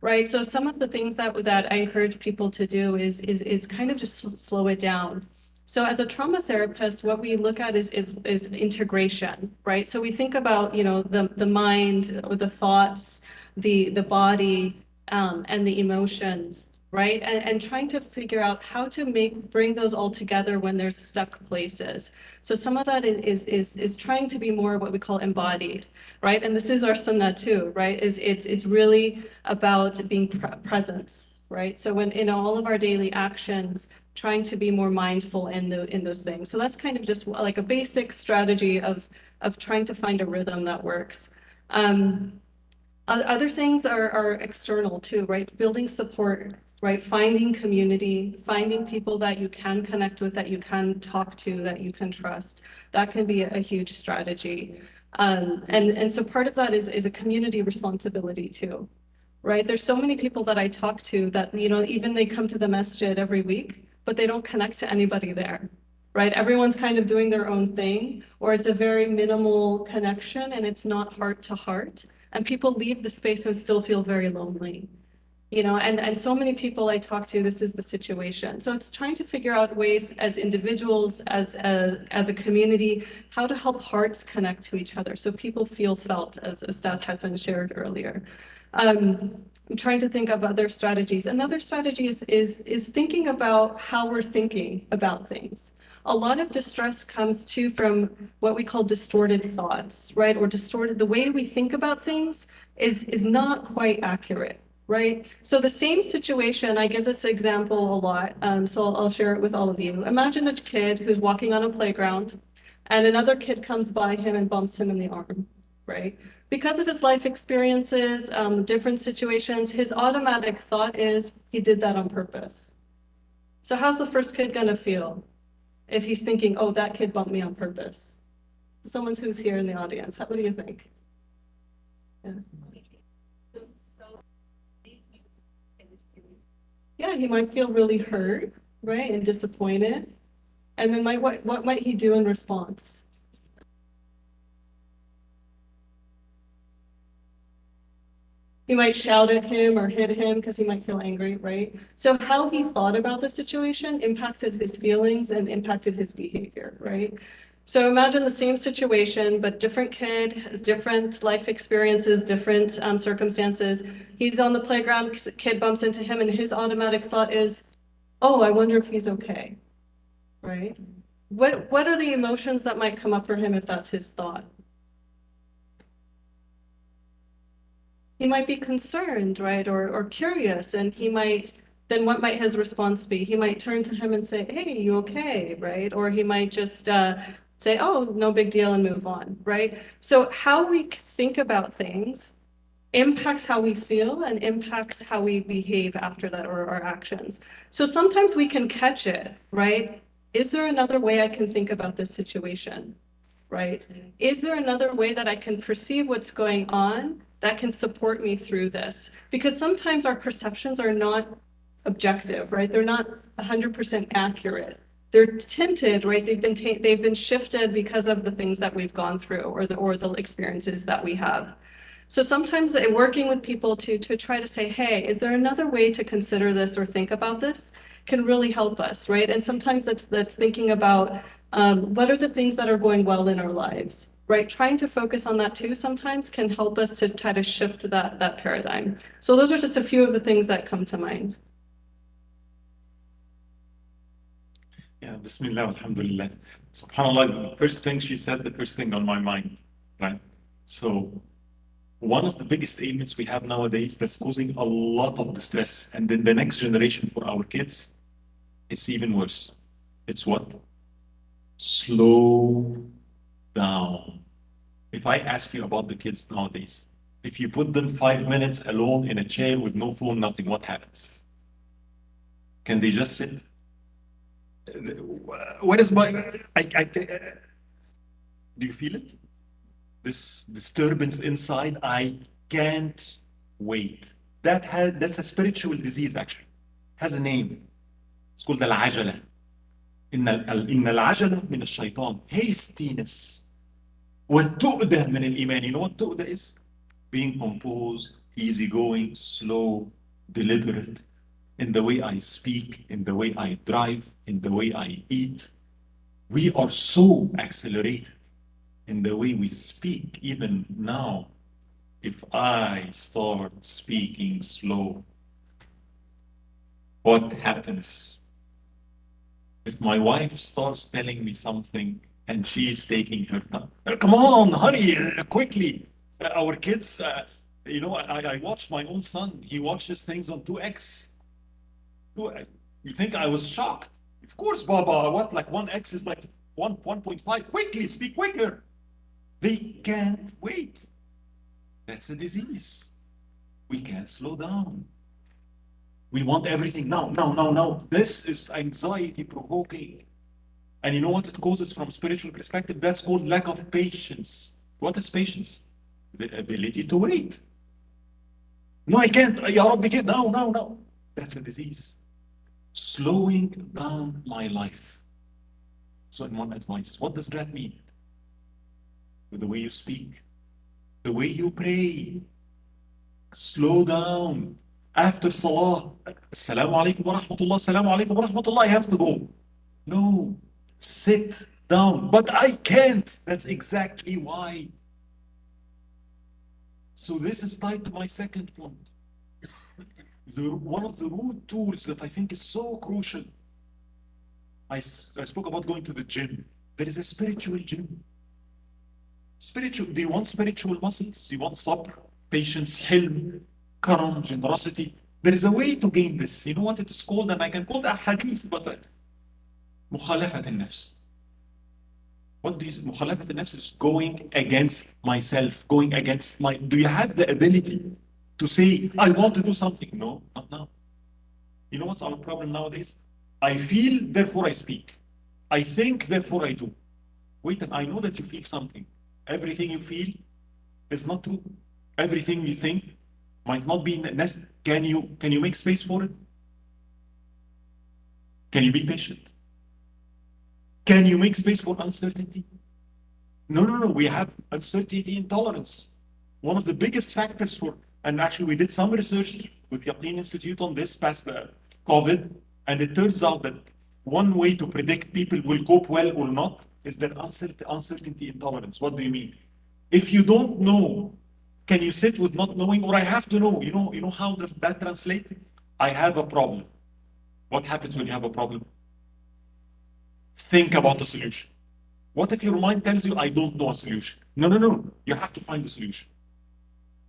right? So some of the things that I encourage people to do is kind of just slow it down. So as a trauma therapist, what we look at is integration, right? So we think about, you know, the mind, or the thoughts, the body, and the emotions, right? And trying to figure out how to bring those all together when there's stuck places. So some of that is trying to be more what we call embodied, right? And this is our sunnah too, right? It's really about being presence, right? So when in all of our daily actions, trying to be more mindful in those things. So that's kind of just like a basic strategy of trying to find a rhythm that works. Other things are external too, right? Building support, right? Finding community, finding people that you can connect with, that you can talk to, that you can trust. That can be a huge strategy. And so part of that is a community responsibility too, right? There's so many people that I talk to that, you know, even they come to the masjid every week, but they don't connect to anybody there, right? Everyone's kind of doing their own thing, or it's a very minimal connection and it's not heart to heart. And people leave the space and still feel very lonely, you know, and so many people I talk to, this is the situation. So it's trying to figure out ways as individuals, as a community, how to help hearts connect to each other so people feel felt, as Ustad Ahson shared earlier. I'm trying to think of other strategies. Another strategy is thinking about how we're thinking about things. A lot of distress comes too from what we call distorted thoughts, right? Or distorted, the way we think about things is not quite accurate, right? So the same situation, I give this example a lot, so I'll share it with all of you. Imagine a kid who's walking on a playground and another kid comes by him and bumps him in the arm, right? Because of his life experiences, different situations, his automatic thought is he did that on purpose. So how's the first kid gonna feel if he's thinking, oh, that kid bumped me on purpose? Someone who's here in the audience, what do you think? Yeah. Yeah, he might feel really hurt, right, and disappointed. And then what might he do in response? He might shout at him or hit him because he might feel angry, right? So how he thought about the situation impacted his feelings and impacted his behavior, right? So imagine the same situation, but different kid, different life experiences, different circumstances. He's on the playground, kid bumps into him, and his automatic thought is, oh, I wonder if he's okay, right? What are the emotions that might come up for him if that's his thought? He might be concerned, right, or curious, and then what might his response be? He might turn to him and say, hey, you okay, right? Or he might just say, oh, no big deal, and move on, right? So how we think about things impacts how we feel and impacts how we behave after that, or our actions. So sometimes we can catch it, right? Is there another way I can think about this situation? right? Is there another way that I can perceive what's going on that can support me through this? Because sometimes our perceptions are not objective, right? They're not 100% accurate. They're tinted, right? They've been shifted because of the things that we've gone through or the experiences that we have. So sometimes working with people to try to say, hey, is there another way to consider this or think about this can really help us, right? And sometimes that's thinking about what are the things that are going well in our lives, right? Trying to focus on that too sometimes can help us to try to shift that paradigm. So those are just a few of the things that come to mind. Yeah, Bismillah, Alhamdulillah. SubhanAllah, the first thing she said, the first thing on my mind, right? So, one of the biggest ailments we have nowadays that's causing a lot of distress, and then the next generation for our kids, it's even worse. It's what? Slow down. If I ask you about the kids nowadays, if you put them 5 minutes alone in a chair with no phone, nothing, what happens? Can they just sit? What is my? Do you feel it? This disturbance inside. I can't wait. That's a spiritual disease actually. Has a name. It's called al-ajala. إن العجلة من الشيطان. Hastiness. والتؤدة من الإيمان. You know what تؤدة is? Being composed, easygoing, slow, deliberate. In the way I speak, in the way I drive, in the way I eat. We are so accelerated in the way we speak, even now. If I start speaking slow, what happens? If my wife starts telling me something and she's taking her time, come on, hurry, quickly. Our kids, I watched my own son. He watches things on 2x. You think I was shocked? Of course, Baba, what, like 1x is like 1.5. Quickly, speak quicker. They can't wait. That's a disease. We can't slow down. We want everything now, now, now, now. This is anxiety provoking. And you know what it causes from a spiritual perspective? That's called lack of patience. What is patience? The ability to wait. No, I can't. Ya Rabbi, get now, now, now. That's a disease. Slowing down my life. So in one advice, what does that mean? With the way you speak, the way you pray. Slow down. After Salah, Assalamu alaikum wa rahmatullah, Assalamu alaikum wa rahmatullah, I have to go. No, sit down. But I can't. That's exactly why. So this is tied to my second point. One of the root tools that I think is so crucial. I spoke about going to the gym. There is a spiritual gym. Spiritual. Do you want spiritual muscles? Do you want sabr, patience, hilm, karam, generosity? There is a way to gain this. You know what it is called? And I can call it a hadith, but mukhalafat al-nafs. What do you say? Mukhalafat al-nafs is going against myself, going against my. Do you have the ability to say, I want to do something? No, not now. You know what's our problem nowadays? I feel, therefore I speak. I think, therefore I do. Wait, I know that you feel something. Everything you feel is not true. Everything you think might not be necessary. Can you make space for it? Can you be patient? Can you make space for uncertainty? No. We have uncertainty intolerance. One of the biggest factors for, and actually we did some research with Yaqeen Institute on this past COVID, and it turns out that one way to predict people will cope well or not is their uncertainty intolerance. What do you mean? If you don't know, can you sit with not knowing? Or I have to know. You know how does that translate? I have a problem. What happens when you have a problem? Think about the solution. What if your mind tells you, I don't know a solution? No. You have to find the solution.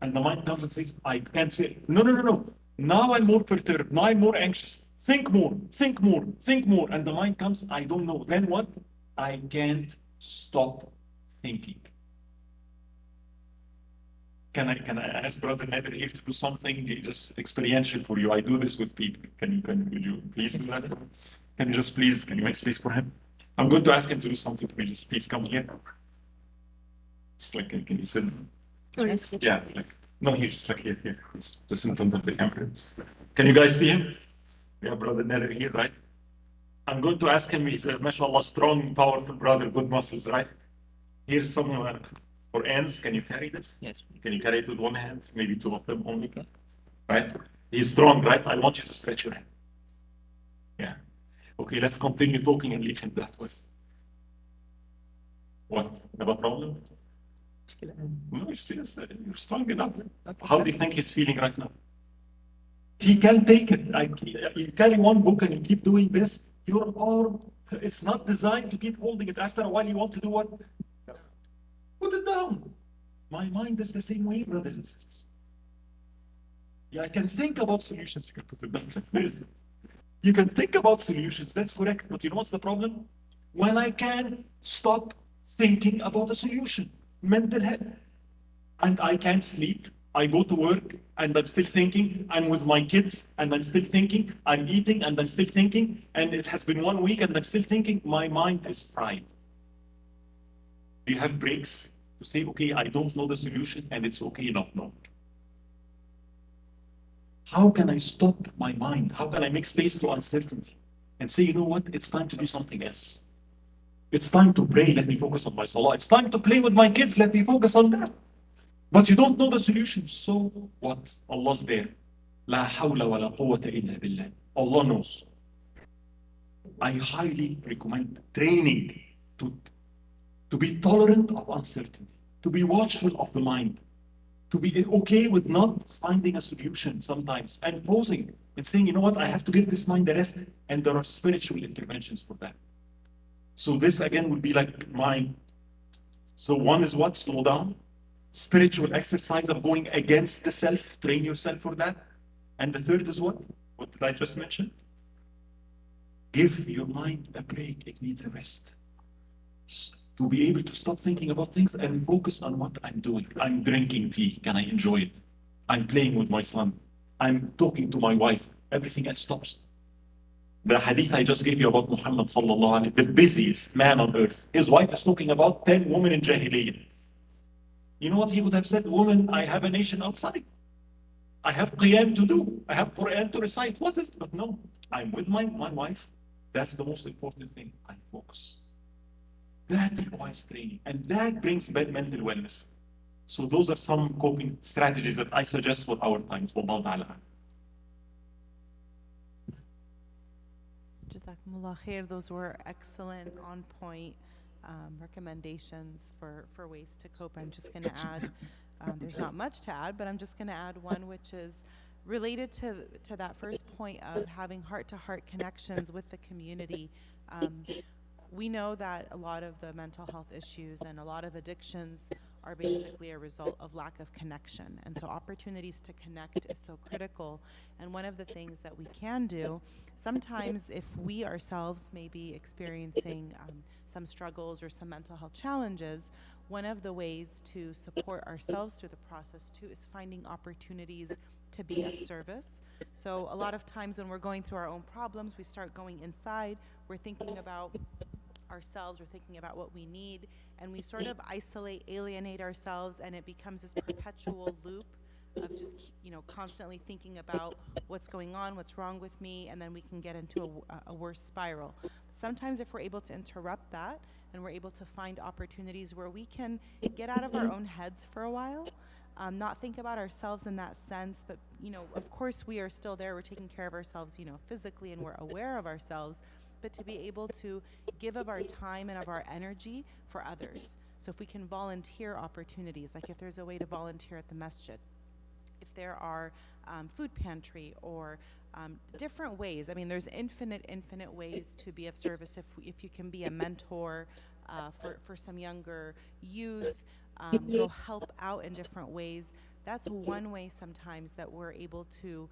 And the mind comes and says, I can't say it. No. Now I'm more perturbed. Now I'm more anxious. Think more. And the mind comes, I don't know. Then what? I can't stop thinking. Can I ask Brother Nader here to do something just experiential for you? I do this with people. Would you please do that? Can you make space for him? I'm going to ask him to do something for me. Just please come here. Just like, can you sit? Yes. Yeah, like, no, here, just like here. It's just in front of the camera. Can you guys see him? Yeah, brother Nether here, right? I'm going to ask him, he's a, mashallah, strong, powerful brother, good muscles, right? Here's some for ends. Can you carry this? Yes. Can you carry it with one hand? Maybe two of them only. Right? He's strong, right? I want you to stretch your hand. Yeah. Okay, let's continue talking and leave him that way. What? Have a problem? No, you're serious. You're strong enough. How do you think he's feeling right now? He can take it. You carry one book and you keep doing this, your arm, it's not designed to keep holding it. After a while, you want to do what? Put it down. My mind is the same way, brothers and sisters. Yeah, I can think about solutions. You can put it down. You can think about solutions. That's correct. But you know what's the problem? When I can stop thinking about a solution, mental health, and I can't sleep. I go to work and I'm still thinking. I'm with my kids and I'm still thinking. I'm eating and I'm still thinking. And it has been 1 week and I'm still thinking. My mind is fried. Do you have breaks to say, okay, I don't know the solution and it's okay not knowing? How can I stop my mind? How can I make space to uncertainty and say, you know what? It's time to do something else. It's time to pray. Let me focus on my salah. It's time to play with my kids. Let me focus on that. But you don't know the solution. So what? Allah's there. La hawla wa la quwwata illa billah. Allah knows. I highly recommend training to be tolerant of uncertainty, to be watchful of the mind, to be okay with not finding a solution sometimes, and pausing and saying, you know what, I have to give this mind a rest, and there are spiritual interventions for that. So this again would be like mine. So one is what? Slow down. Spiritual exercise of going against the self, train yourself for that. And the third is what? What did I just mention? Give your mind a break. It needs a rest. To be able to stop thinking about things and focus on what I'm doing. I'm drinking tea. Can I enjoy it? I'm playing with my son. I'm talking to my wife. Everything else stops. The hadith I just gave you about Muhammad sallallahu alaihi, the busiest man on earth. His wife is talking about 10 women in Jahiliyyah. You know what he would have said? Woman, I have a nation outside. I have qiyam to do. I have Quran to recite. What is it? But no, I'm with my wife. That's the most important thing. I focus. That requires training. And that brings mental wellness. So those are some coping strategies that I suggest for our times. Wallahu ta'ala. Jazakumullah khair. Those were excellent, on point recommendations for ways to cope. I'm just going to add, there's not much to add, but I'm just going to add one, which is related to that first point of having heart-to-heart connections with the community. We know that a lot of the mental health issues and a lot of addictions are basically a result of lack of connection. And so opportunities to connect is so critical. And one of the things that we can do, sometimes if we ourselves may be experiencing some struggles or some mental health challenges, one of the ways to support ourselves through the process too is finding opportunities to be of service. So a lot of times when we're going through our own problems, we start going inside, we're thinking about ourselves, we're thinking about what we need, and we sort of isolate, alienate ourselves, and it becomes this perpetual loop of just, constantly thinking about what's going on, what's wrong with me, and then we can get into a worse spiral. Sometimes if we're able to interrupt that and we're able to find opportunities where we can get out of our own heads for a while, not think about ourselves in that sense, but, of course we are still there, we're taking care of ourselves, physically, and we're aware of ourselves, but to be able to give of our time and of our energy for others. So if we can volunteer opportunities, like if there's a way to volunteer at the masjid, if there are food pantry or different ways. I mean, there's infinite ways to be of service. If you can be a mentor for some younger youth, go help out in different ways. That's one way sometimes that we're able to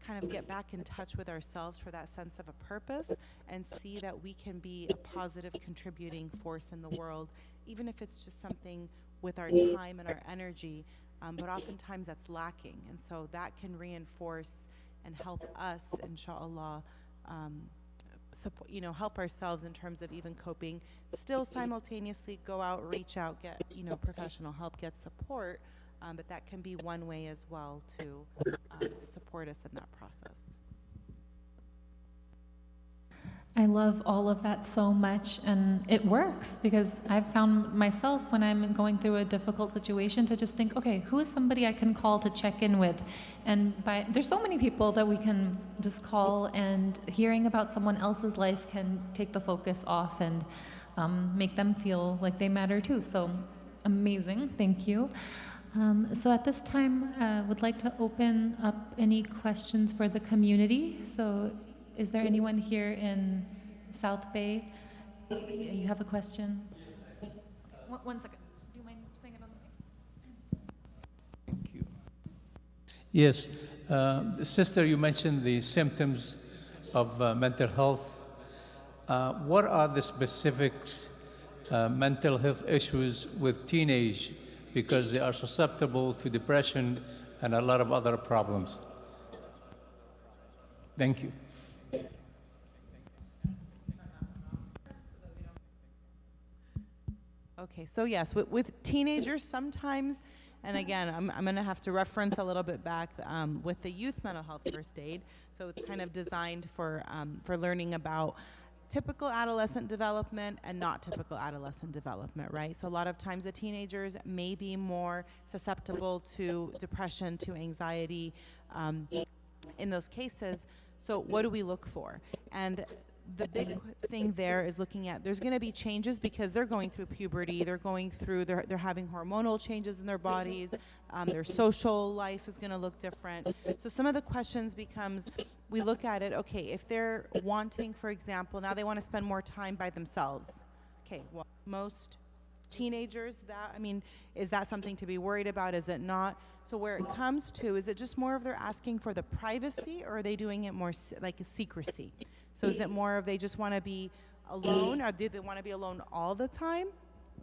kind of get back in touch with ourselves for that sense of a purpose and see that we can be a positive contributing force in the world, even if it's just something with our time and our energy, but oftentimes that's lacking. And so that can reinforce and help us, inshallah, support, help ourselves in terms of even coping, still simultaneously go out, reach out, get, professional help, get support. But that can be one way as well to support us in that process. I love all of that so much, and it works because I've found myself when I'm going through a difficult situation to just think, okay, who is somebody I can call to check in with? And there's so many people that we can just call, and hearing about someone else's life can take the focus off and make them feel like they matter too. So amazing, thank you. So at this time, I would like to open up any questions for the community. So is there anyone here in South Bay? You have a question? One second. Do you mind saying it on the mic? Thank you. Yes, sister, you mentioned the symptoms of mental health. What are the specifics mental health issues with teenage, because they are susceptible to depression and a lot of other problems? Thank you. Okay, so yes, with teenagers sometimes, and again, I'm going to have to reference a little bit back with the youth mental health first aid. So it's kind of designed for learning about typical adolescent development and not typical adolescent development, right? So a lot of times the teenagers may be more susceptible to depression, to anxiety in those cases. So what do we look for? And the big thing there is looking at, there's going to be changes because they're going through puberty, they're having hormonal changes in their bodies, their social life is going to look different. So some of the questions becomes, we look at it, okay, if they're wanting, for example, now they want to spend more time by themselves. Okay, well, most teenagers, is that something to be worried about? Is it not? So where it comes to, is it just more of they're asking for the privacy, or are they doing it more like secrecy? So is it more of they just want to be alone, or do they want to be alone all the time?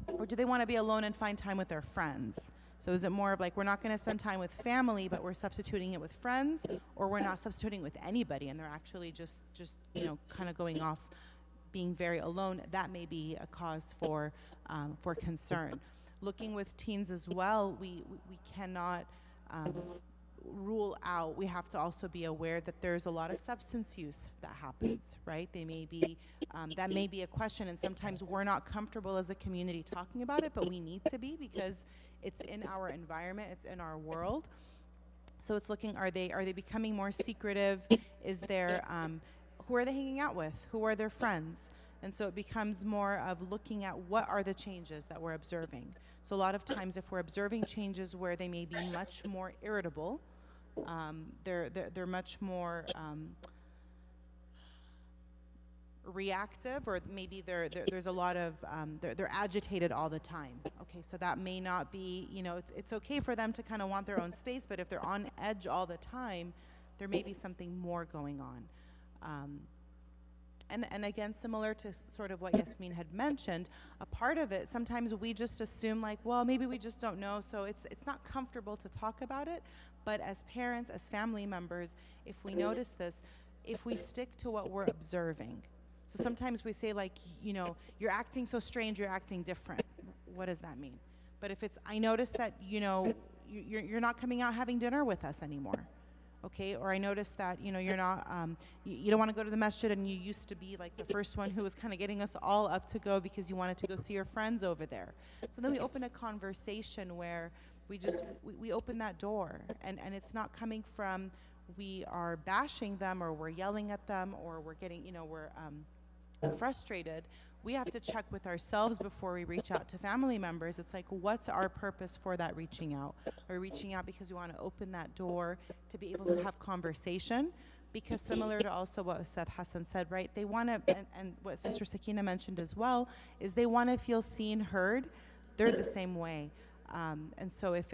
Or do they want to be alone and find time with their friends? So is it more of like, we're not going to spend time with family, but we're substituting it with friends, or we're not substituting with anybody and they're actually just kind of going off being very alone? That may be a cause for concern. Looking with teens as well, we cannot rule out, we have to also be aware that there's a lot of substance use that happens, right? They may be, that may be a question, and sometimes we're not comfortable as a community talking about it, but we need to be because it's in our environment, it's in our world. So it's looking, are they becoming more secretive? Is there, who are they hanging out with? Who are their friends? And so it becomes more of looking at what are the changes that we're observing. So a lot of times if we're observing changes where they may be much more irritable, they're much more reactive, or maybe there's a lot of, they're agitated all the time. Okay, so that may not be, it's okay for them to kind of want their own space, but if they're on edge all the time, there may be something more going on. And again, similar to sort of what Yasmin had mentioned, a part of it, sometimes we just assume like, well, maybe we just don't know, so it's not comfortable to talk about it. But as parents, as family members, if we notice this, if we stick to what we're observing. So sometimes we say like, you're acting so strange, you're acting different. What does that mean? But if it's, I notice that, you're not coming out having dinner with us anymore. Okay, or I noticed that, you're not, you don't want to go to the masjid, and you used to be like the first one who was kind of getting us all up to go because you wanted to go see your friends over there. So then we open a conversation where we open that door, and it's not coming from we are bashing them, or we're yelling at them, or we're getting, we're frustrated. We have to check with ourselves before we reach out to family members. It's like, what's our purpose for that reaching out? Are we reaching out because we want to open that door to be able to have conversation? Because similar to also what Ustad Ahson said, right? They want to, and what Sister Sakina mentioned as well, is they want to feel seen, heard. They're the same way. And so if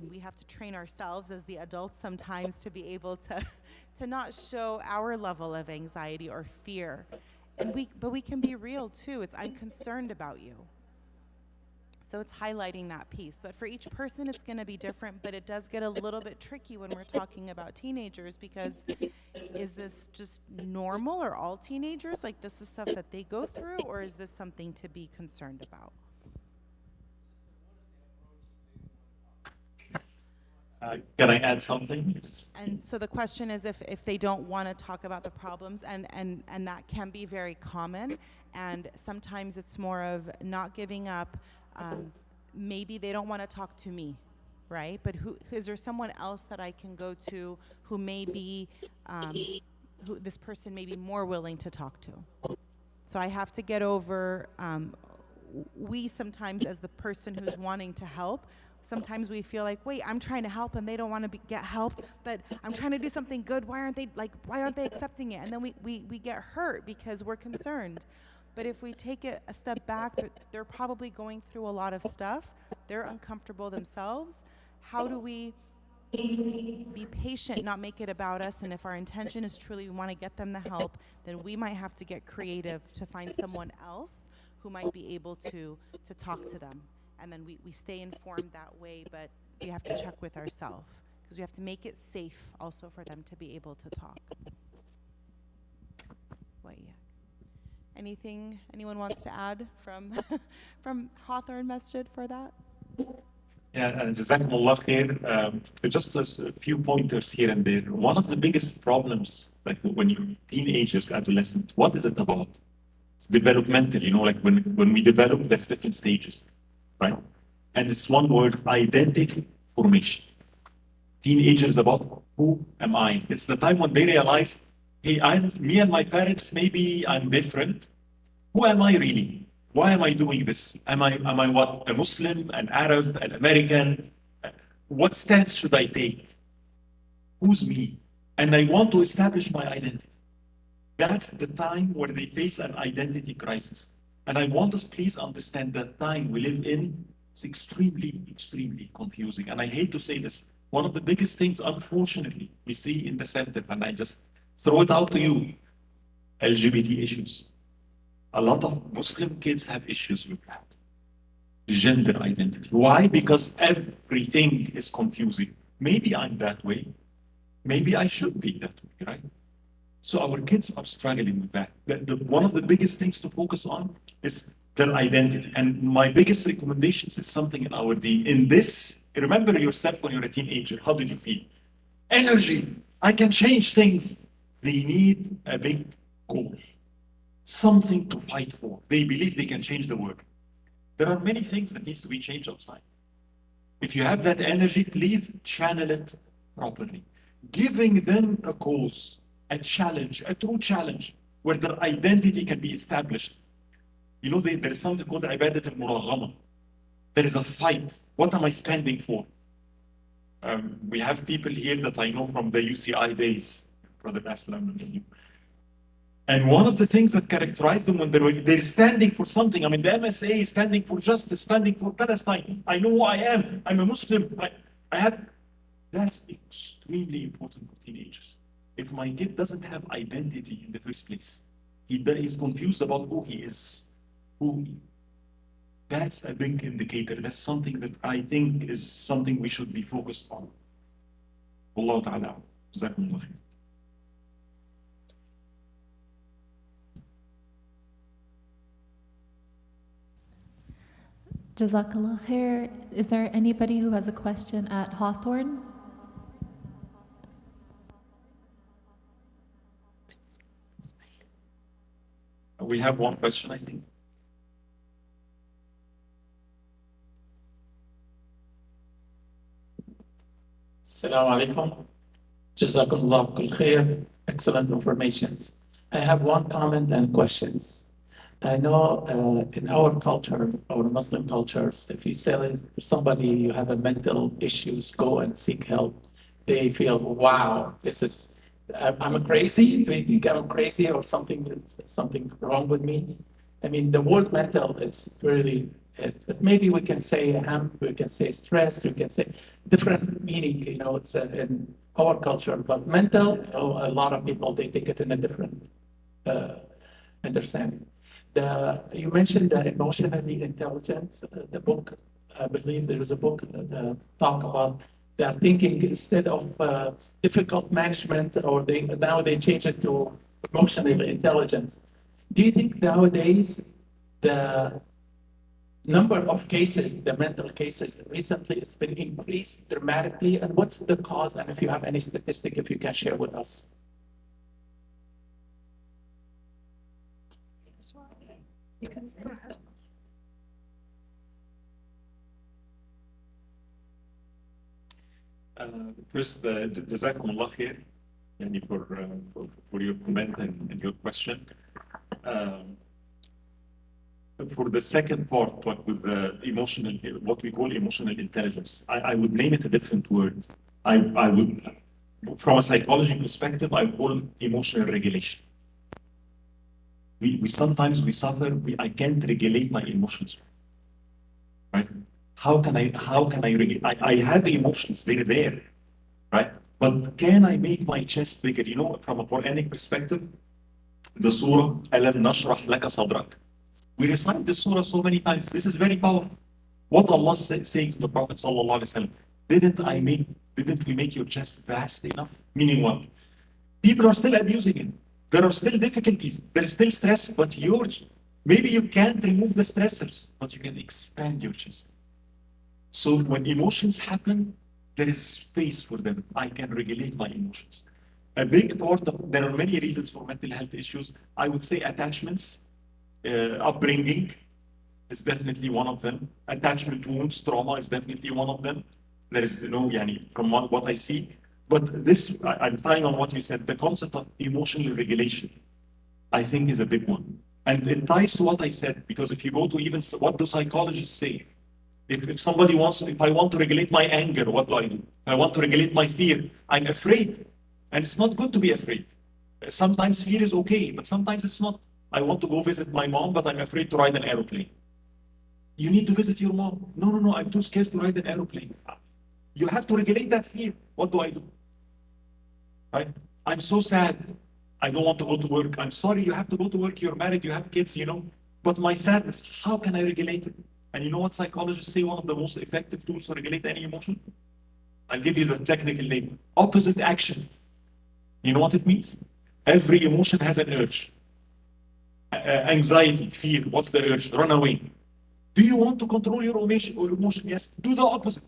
we have to train ourselves as the adults sometimes to be able to not show our level of anxiety or fear. But we can be real too. I'm concerned about you. So it's highlighting that piece. But for each person, it's going to be different, but it does get a little bit tricky when we're talking about teenagers, because is this just normal, or all teenagers? Like, this is stuff that they go through, or is this something to be concerned about? Can I add something? And so the question is, if they don't want to talk about the problems, and that can be very common, and sometimes it's more of not giving up. Maybe they don't want to talk to me, right? But is there someone else that I can go to who may be, who this person may be more willing to talk to? So I have to get over, we sometimes, as the person who's wanting to help, sometimes we feel like, wait, I'm trying to help and they don't want to get helped, but I'm trying to do something good. Why aren't they accepting it? And then we get hurt because we're concerned. But if we take it a step back, they're probably going through a lot of stuff. They're uncomfortable themselves. How do we be patient, not make it about us? And if our intention is truly we want to get them the help, then we might have to get creative to find someone else who might be able to talk to them. And then we stay informed that way, but we have to check with ourselves, because we have to make it safe also for them to be able to talk. What, yeah. Anything anyone wants to add from from Hawthorne Masjid for that? Yeah, Jazakumullah khair. Just a few pointers here and there. One of the biggest problems, like when you're teenagers, adolescent, what is it about? It's developmental, like when we develop, there's different stages, right? And it's one word, identity formation. Teenagers about who am I? It's the time when they realize, hey, me and my parents, maybe I'm different. Who am I really? Why am I doing this? Am I what? A Muslim, an Arab, an American? What stance should I take? Who's me? And I want to establish my identity. That's the time where they face an identity crisis. And I want us, please understand that time we live in is extremely, extremely confusing. And I hate to say this. One of the biggest things, unfortunately, we see in the center, and I just throw it out to you, LGBT issues. A lot of Muslim kids have issues with that. Gender identity. Why? Because everything is confusing. Maybe I'm that way. Maybe I should be that way, right? So our kids are struggling with that. One of the biggest things to focus on is their identity. And my biggest recommendations is something in our deen. In this, remember yourself when you're a teenager. How did you feel? Energy. I can change things. They need a big goal. Something to fight for. They believe they can change the world. There are many things that needs to be changed outside. If you have that energy, please channel it properly. Giving them a cause, a challenge, a true challenge, where their identity can be established. There is something called ibadat al-muraghama. There is a fight. What am I standing for? We have people here that I know from the UCI days, Brother Aslam. And one of the things that characterized them when they're standing for something, the MSA is standing for justice, standing for Palestine. I know who I am. I'm a Muslim. That's extremely important for teenagers. If my kid doesn't have identity in the first place, he's confused about who he is. That's a big indicator. That's something that I think is something we should be focused on. Wallahu ta'ala. Jazakumullah khair. Jazakallah khair. Is there anybody who has a question at Hawthorne? We have one question, I think. Assalamu alaikum. Jazakallah kul khair. Excellent information. I have one comment and questions. I know in our culture, our Muslim cultures, if you say somebody you have a mental issues, go and seek help, they feel, wow, I'm crazy. Do you think I'm crazy or something wrong with me? The word mental, it's really, but maybe we can say we can say stress, we can say different meaning, it's in our culture, but mental, a lot of people, they take it in a different understanding. You mentioned that emotionally intelligence, the book, I believe there is a book that talk about their thinking instead of difficult management, or now they change it to emotional intelligence. Do you think nowadays the number of cases, the mental cases recently has been increased dramatically, and what's the cause? And if you have any statistic, if you can share with us. You can go ahead. First, جزاكم الله خير يعني for your comment and your question. For the second part, with the emotional, what we call emotional intelligence, I would name it a different word. I would, from a psychology perspective, I would call it emotional regulation. We sometimes suffer. I can't regulate my emotions. Right? How can I regulate? I have emotions. They're there, right? But can I make my chest bigger? You know, from a Quranic perspective, the surah "Alam nashrah laka sadrak." We recite this surah so many times. This is very powerful. What Allah saying to the Prophet sallallahu alaihi wasallam, didn't we make your chest vast enough? Meaning what? People are still abusing it. There are still difficulties. There is still stress, but maybe you can't remove the stressors, but you can expand your chest. So when emotions happen, there is space for them. I can regulate my emotions. A big part of, there are many reasons for mental health issues. I would say attachments, upbringing is definitely one of them. Attachment wounds, trauma is definitely one of them. There is, from what I see. But this, I'm tying on what you said, the concept of emotional regulation, I think is a big one. And it ties to what I said, because if you go to even what do psychologists say? If somebody if I want to regulate my anger, what do I do? If I want to regulate my fear, I'm afraid. And it's not good to be afraid. Sometimes fear is okay, but sometimes it's not. I want to go visit my mom, but I'm afraid to ride an aeroplane. You need to visit your mom. No, I'm too scared to ride an aeroplane. You have to regulate that fear. What do I do? Right? I'm so sad. I don't want to go to work. I'm sorry, you have to go to work. You're married, you have kids, But my sadness, how can I regulate it? And you know what psychologists say one of the most effective tools to regulate any emotion? I'll give you the technical name. Opposite action. You know what it means? Every emotion has an urge. Anxiety, fear, what's the urge? Run away. Do you want to control your emotion? Yes. Do the opposite.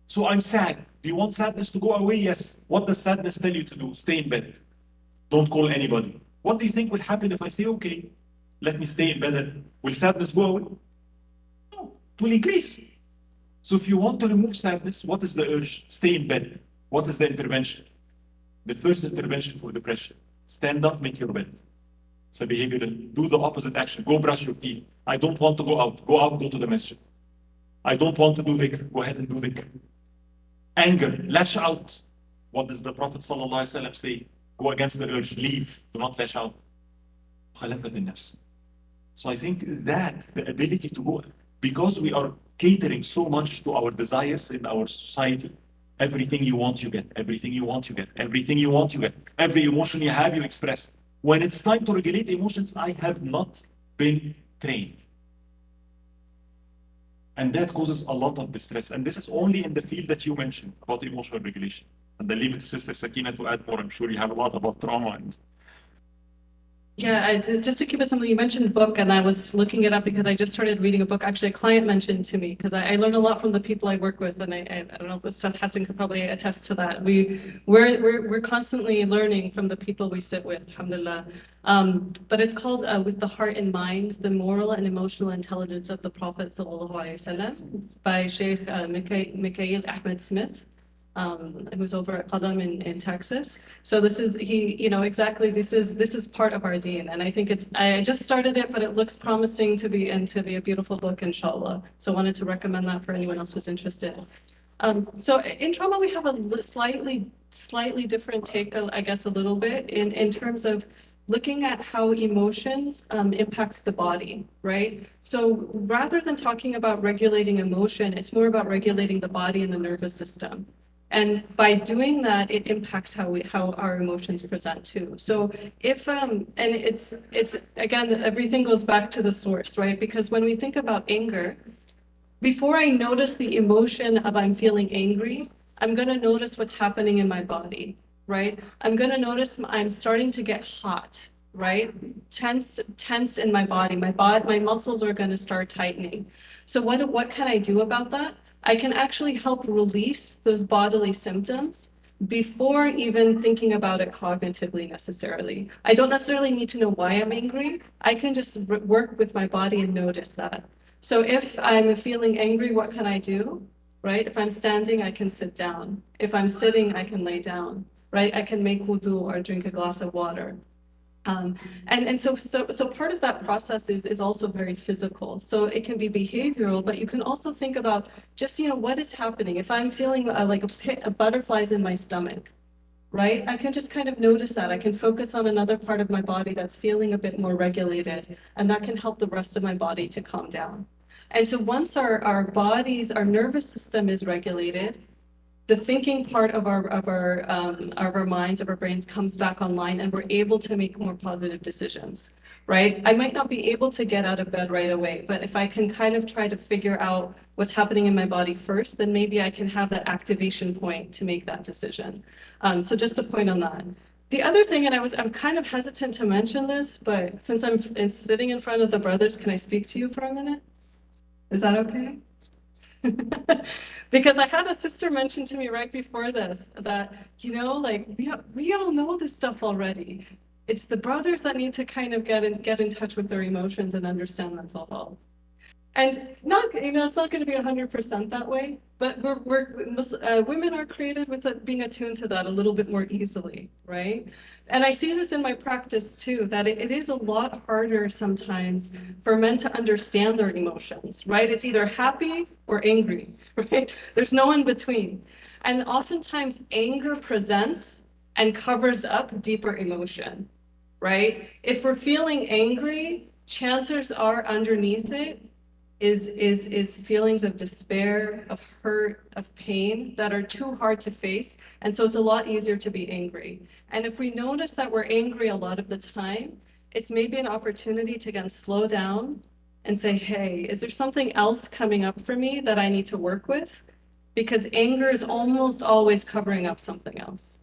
So I'm sad. Do you want sadness to go away? Yes. What does sadness tell you to do? Stay in bed. Don't call anybody. What do you think will happen if I say, okay, let me stay in bed? Will sadness go away? No, it will increase. So if you want to remove sadness, what is the urge? Stay in bed. What is the intervention? The first intervention for depression. Stand up, make your bed. It's a behavioral. Do the opposite action. Go brush your teeth. I don't want to go out. Go out, go to the masjid. I don't want to do dhikr. Go ahead and do dhikr. Anger, lash out. What does the Prophet ﷺ say? Go against the urge. Leave. Do not lash out. So I think that the ability to go, because we are catering so much to our desires in our society, everything you want, you get. Everything you want, you get. Everything you want, you get. Every emotion you have, you express. When it's time to regulate emotions, I have not been trained. And that causes a lot of distress. And this is only in the field that you mentioned about emotional regulation. And I leave it to Sister Sakina to add more. I'm sure you have a lot about trauma and Yeah, just to keep it simple, you mentioned book, and I was looking it up because I just started reading a book. Actually, a client mentioned to me, because I learn a lot from the people I work with, and I don't know if Ustaz Ahson could probably attest to that. We're constantly learning from the people we sit with, alhamdulillah. But it's called With the Heart in Mind, the Moral and Emotional Intelligence of the Prophet ﷺ by Sheikh Mikhail Ahmed Smith. Who's over at Qadam in Texas. So this is exactly this is part of our deen, and I think I just started it, but it looks promising to be a beautiful book, inshallah. So I wanted to recommend that for anyone else who's interested. So in trauma we have a slightly different take, I guess, a little bit in terms of looking at how emotions impact the body, right? So rather than talking about regulating emotion, it's more about regulating the body and the nervous system. And by doing that, it impacts how our emotions present too. So if, and it's again, everything goes back to the source, right? Because when we think about anger, before I notice the emotion of I'm feeling angry, I'm going to notice what's happening in my body, right? I'm going to notice I'm starting to get hot, right? Tense in my body. My muscles are going to start tightening. So what can I do about that? I can actually help release those bodily symptoms before even thinking about it cognitively necessarily. I don't necessarily need to know why I'm angry. I can just work with my body and notice that. So if I'm feeling angry, what can I do? Right? If I'm standing, I can sit down. If I'm sitting, I can lay down. Right? I can make wudu or drink a glass of water. So part of that process is also very physical. So it can be behavioral, but you can also think about just, what is happening? If I'm feeling like a butterflies in my stomach, right? I can just kind of notice that. I can focus on another part of my body that's feeling a bit more regulated, and that can help the rest of my body to calm down. And so once our bodies, our nervous system is regulated, the thinking part of our minds, of our brains comes back online, and we're able to make more positive decisions, right? I might not be able to get out of bed right away, but if I can kind of try to figure out what's happening in my body first, then maybe I can have that activation point to make that decision. So just a point on that. The other thing, and I'm kind of hesitant to mention this, but since I'm sitting in front of the brothers, can I speak to you for a minute? Is that okay? Because I had a sister mention to me right before this that, like we all know this stuff already. It's the brothers that need to kind of get in touch with their emotions and understand mental health. And not, it's not going to be 100% that way, but women are created with being attuned to that a little bit more easily, right? And I see this in my practice too, that it is a lot harder sometimes for men to understand their emotions, right? It's either happy or angry, right? There's no in between. And oftentimes anger presents and covers up deeper emotion, right? If we're feeling angry, chances are underneath it is feelings of despair, of hurt, of pain that are too hard to face. And so it's a lot easier to be angry. And if we notice that we're angry a lot of the time, it's maybe an opportunity to again slow down and say, hey, is there something else coming up for me that I need to work with? Because anger is almost always covering up something else.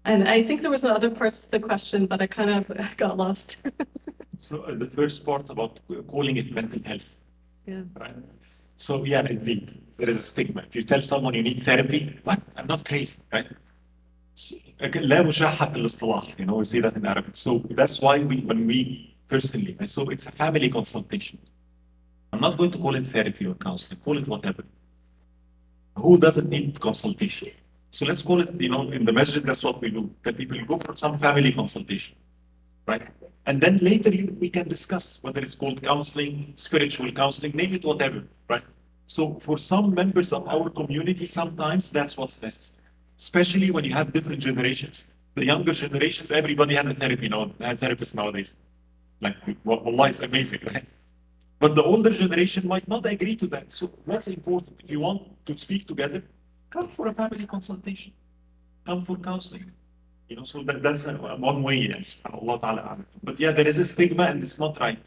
And I think there was other parts to the question, but I kind of got lost. So the first part about calling it mental health. Yeah. Right? So yeah, indeed, there is a stigma. If you tell someone you need therapy, what? I'm not crazy, right? So, لا مشاحة في الاصطلاح, we say that in Arabic. So that's why when we personally, so it's a family consultation. I'm not going to call it therapy or counseling, call it whatever. Who doesn't need consultation? So let's call it, in the masjid, that's what we do. That people go for some family consultation, right? And then later we can discuss whether it's called counseling, spiritual counseling, name it whatever, right? So for some members of our community, sometimes that's what's necessary, especially when you have different generations. The younger generations, everybody has a therapist nowadays. Like, wallah, it's amazing, right? But the older generation might not agree to that. So what's important? If you want to speak together, come for a family consultation, come for counseling. So that's one way, subhanAllah ta'ala. But yeah, there is a stigma and it's not right.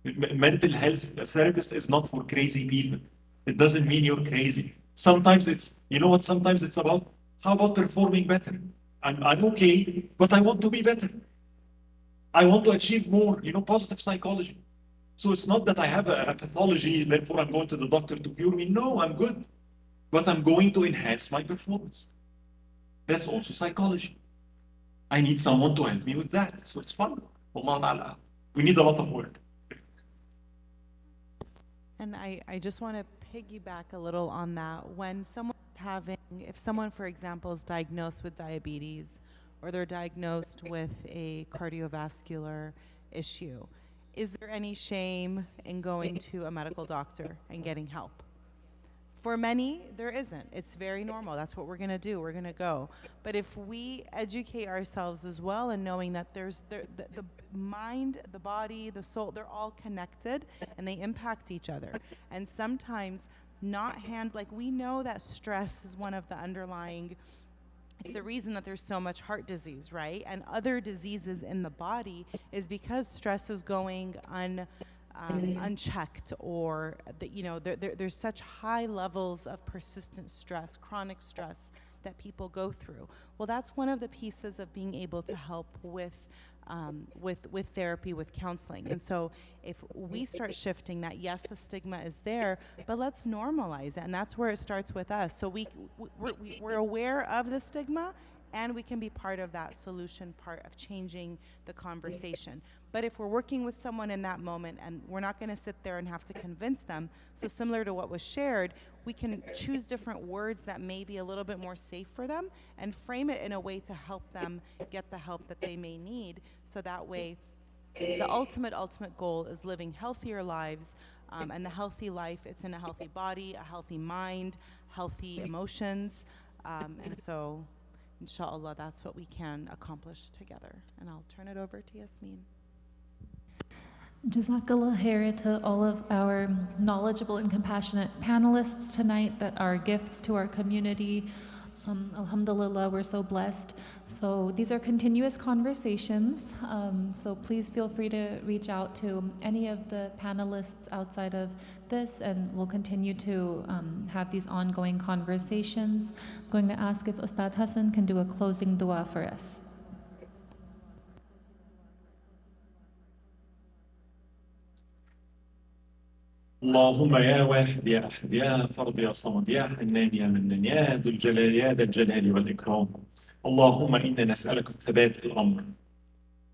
Mental health therapist is not for crazy people. It doesn't mean you're crazy. Sometimes sometimes it's about, how about performing better? I'm okay, but I want to be better. I want to achieve more, positive psychology. So it's not that I have a pathology, therefore I'm going to the doctor to cure me. No, I'm good, but I'm going to enhance my performance. That's also psychology. I need someone to help me with that. So it's fun. Wallah ta'ala. We need a lot of work. And I just want to piggyback a little on that. If someone, for example, is diagnosed with diabetes, or they're diagnosed with a cardiovascular issue, is there any shame in going to a medical doctor and getting help? For many, there isn't. It's very normal. That's what we're going to do. We're going to go. But if we educate ourselves as well, and knowing that the mind, the body, the soul, they're all connected and they impact each other. And sometimes like we know that stress is one of the underlying, it's the reason that there's so much heart disease, right? And other diseases in the body is because stress is going unchecked, or that, you know, there's such high levels of persistent stress, chronic stress that people go through. Well, that's one of the pieces of being able to help with therapy, with counseling. And so if we start shifting that, yes, the stigma is there, but let's normalize it. And that's where it starts with us. So we're aware of the stigma, and we can be part of that solution, part of changing the conversation. But if we're working with someone in that moment, and we're not going to sit there and have to convince them, so similar to what was shared, we can choose different words that may be a little bit more safe for them and frame it in a way to help them get the help that they may need. So that way, the ultimate goal is living healthier lives, and the healthy life, it's in a healthy body, a healthy mind, healthy emotions. And so, inshallah, that's what we can accomplish together. And I'll turn it over to Yasmin. Jazakallah khair to all of our knowledgeable and compassionate panelists tonight that are gifts to our community. Alhamdulillah, we're so blessed. So these are continuous conversations. So please feel free to reach out to any of the panelists outside of this, and we'll continue to have these ongoing conversations. I'm going to ask if Ustad Ahson can do a closing dua for us. اللهم يا واحد يا أحد يا فرد يا صمد يا حنان يا منان يا ذو الجلال يا ذا الجلال والإكرام. اللهم إنا نسألك الثبات في الأمر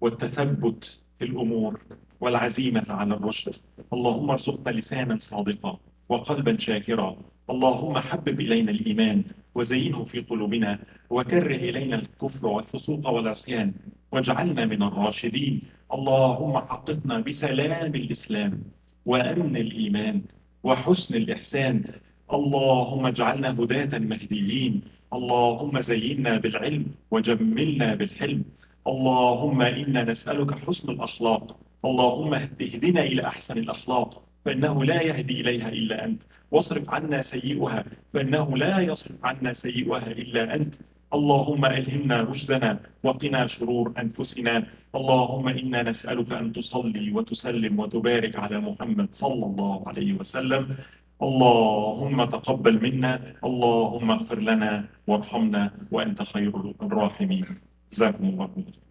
والتثبت في الأمور والعزيمة على الرشد. اللهم ارزقنا لسانا صادقا وقلبا شاكرا. اللهم حبب إلينا الإيمان وزينه في قلوبنا وكره إلينا الكفر والفسوق والعصيان واجعلنا من الراشدين. اللهم حققنا بسلام الإسلام وأمن الإيمان وحسن الإحسان. اللهم اجعلنا هداة مهديين. اللهم زينا بالعلم وجملنا بالحلم. اللهم إنا نسألك حسن الأخلاق. اللهم اهدنا إلى أحسن الأخلاق فإنه لا يهدي إليها إلا أنت، واصرف عنا سيئها فإنه لا يصرف عنا سيئها إلا أنت. اللهم ألهمنا رشدنا وقنا شرور أنفسنا. اللهم إنا نسألك أن تصلي وتسلم وتبارك على محمد صلى الله عليه وسلم. اللهم تقبل منا، اللهم اغفر لنا وارحمنا وأنت خير الراحمين. جزاكم الله خيرا.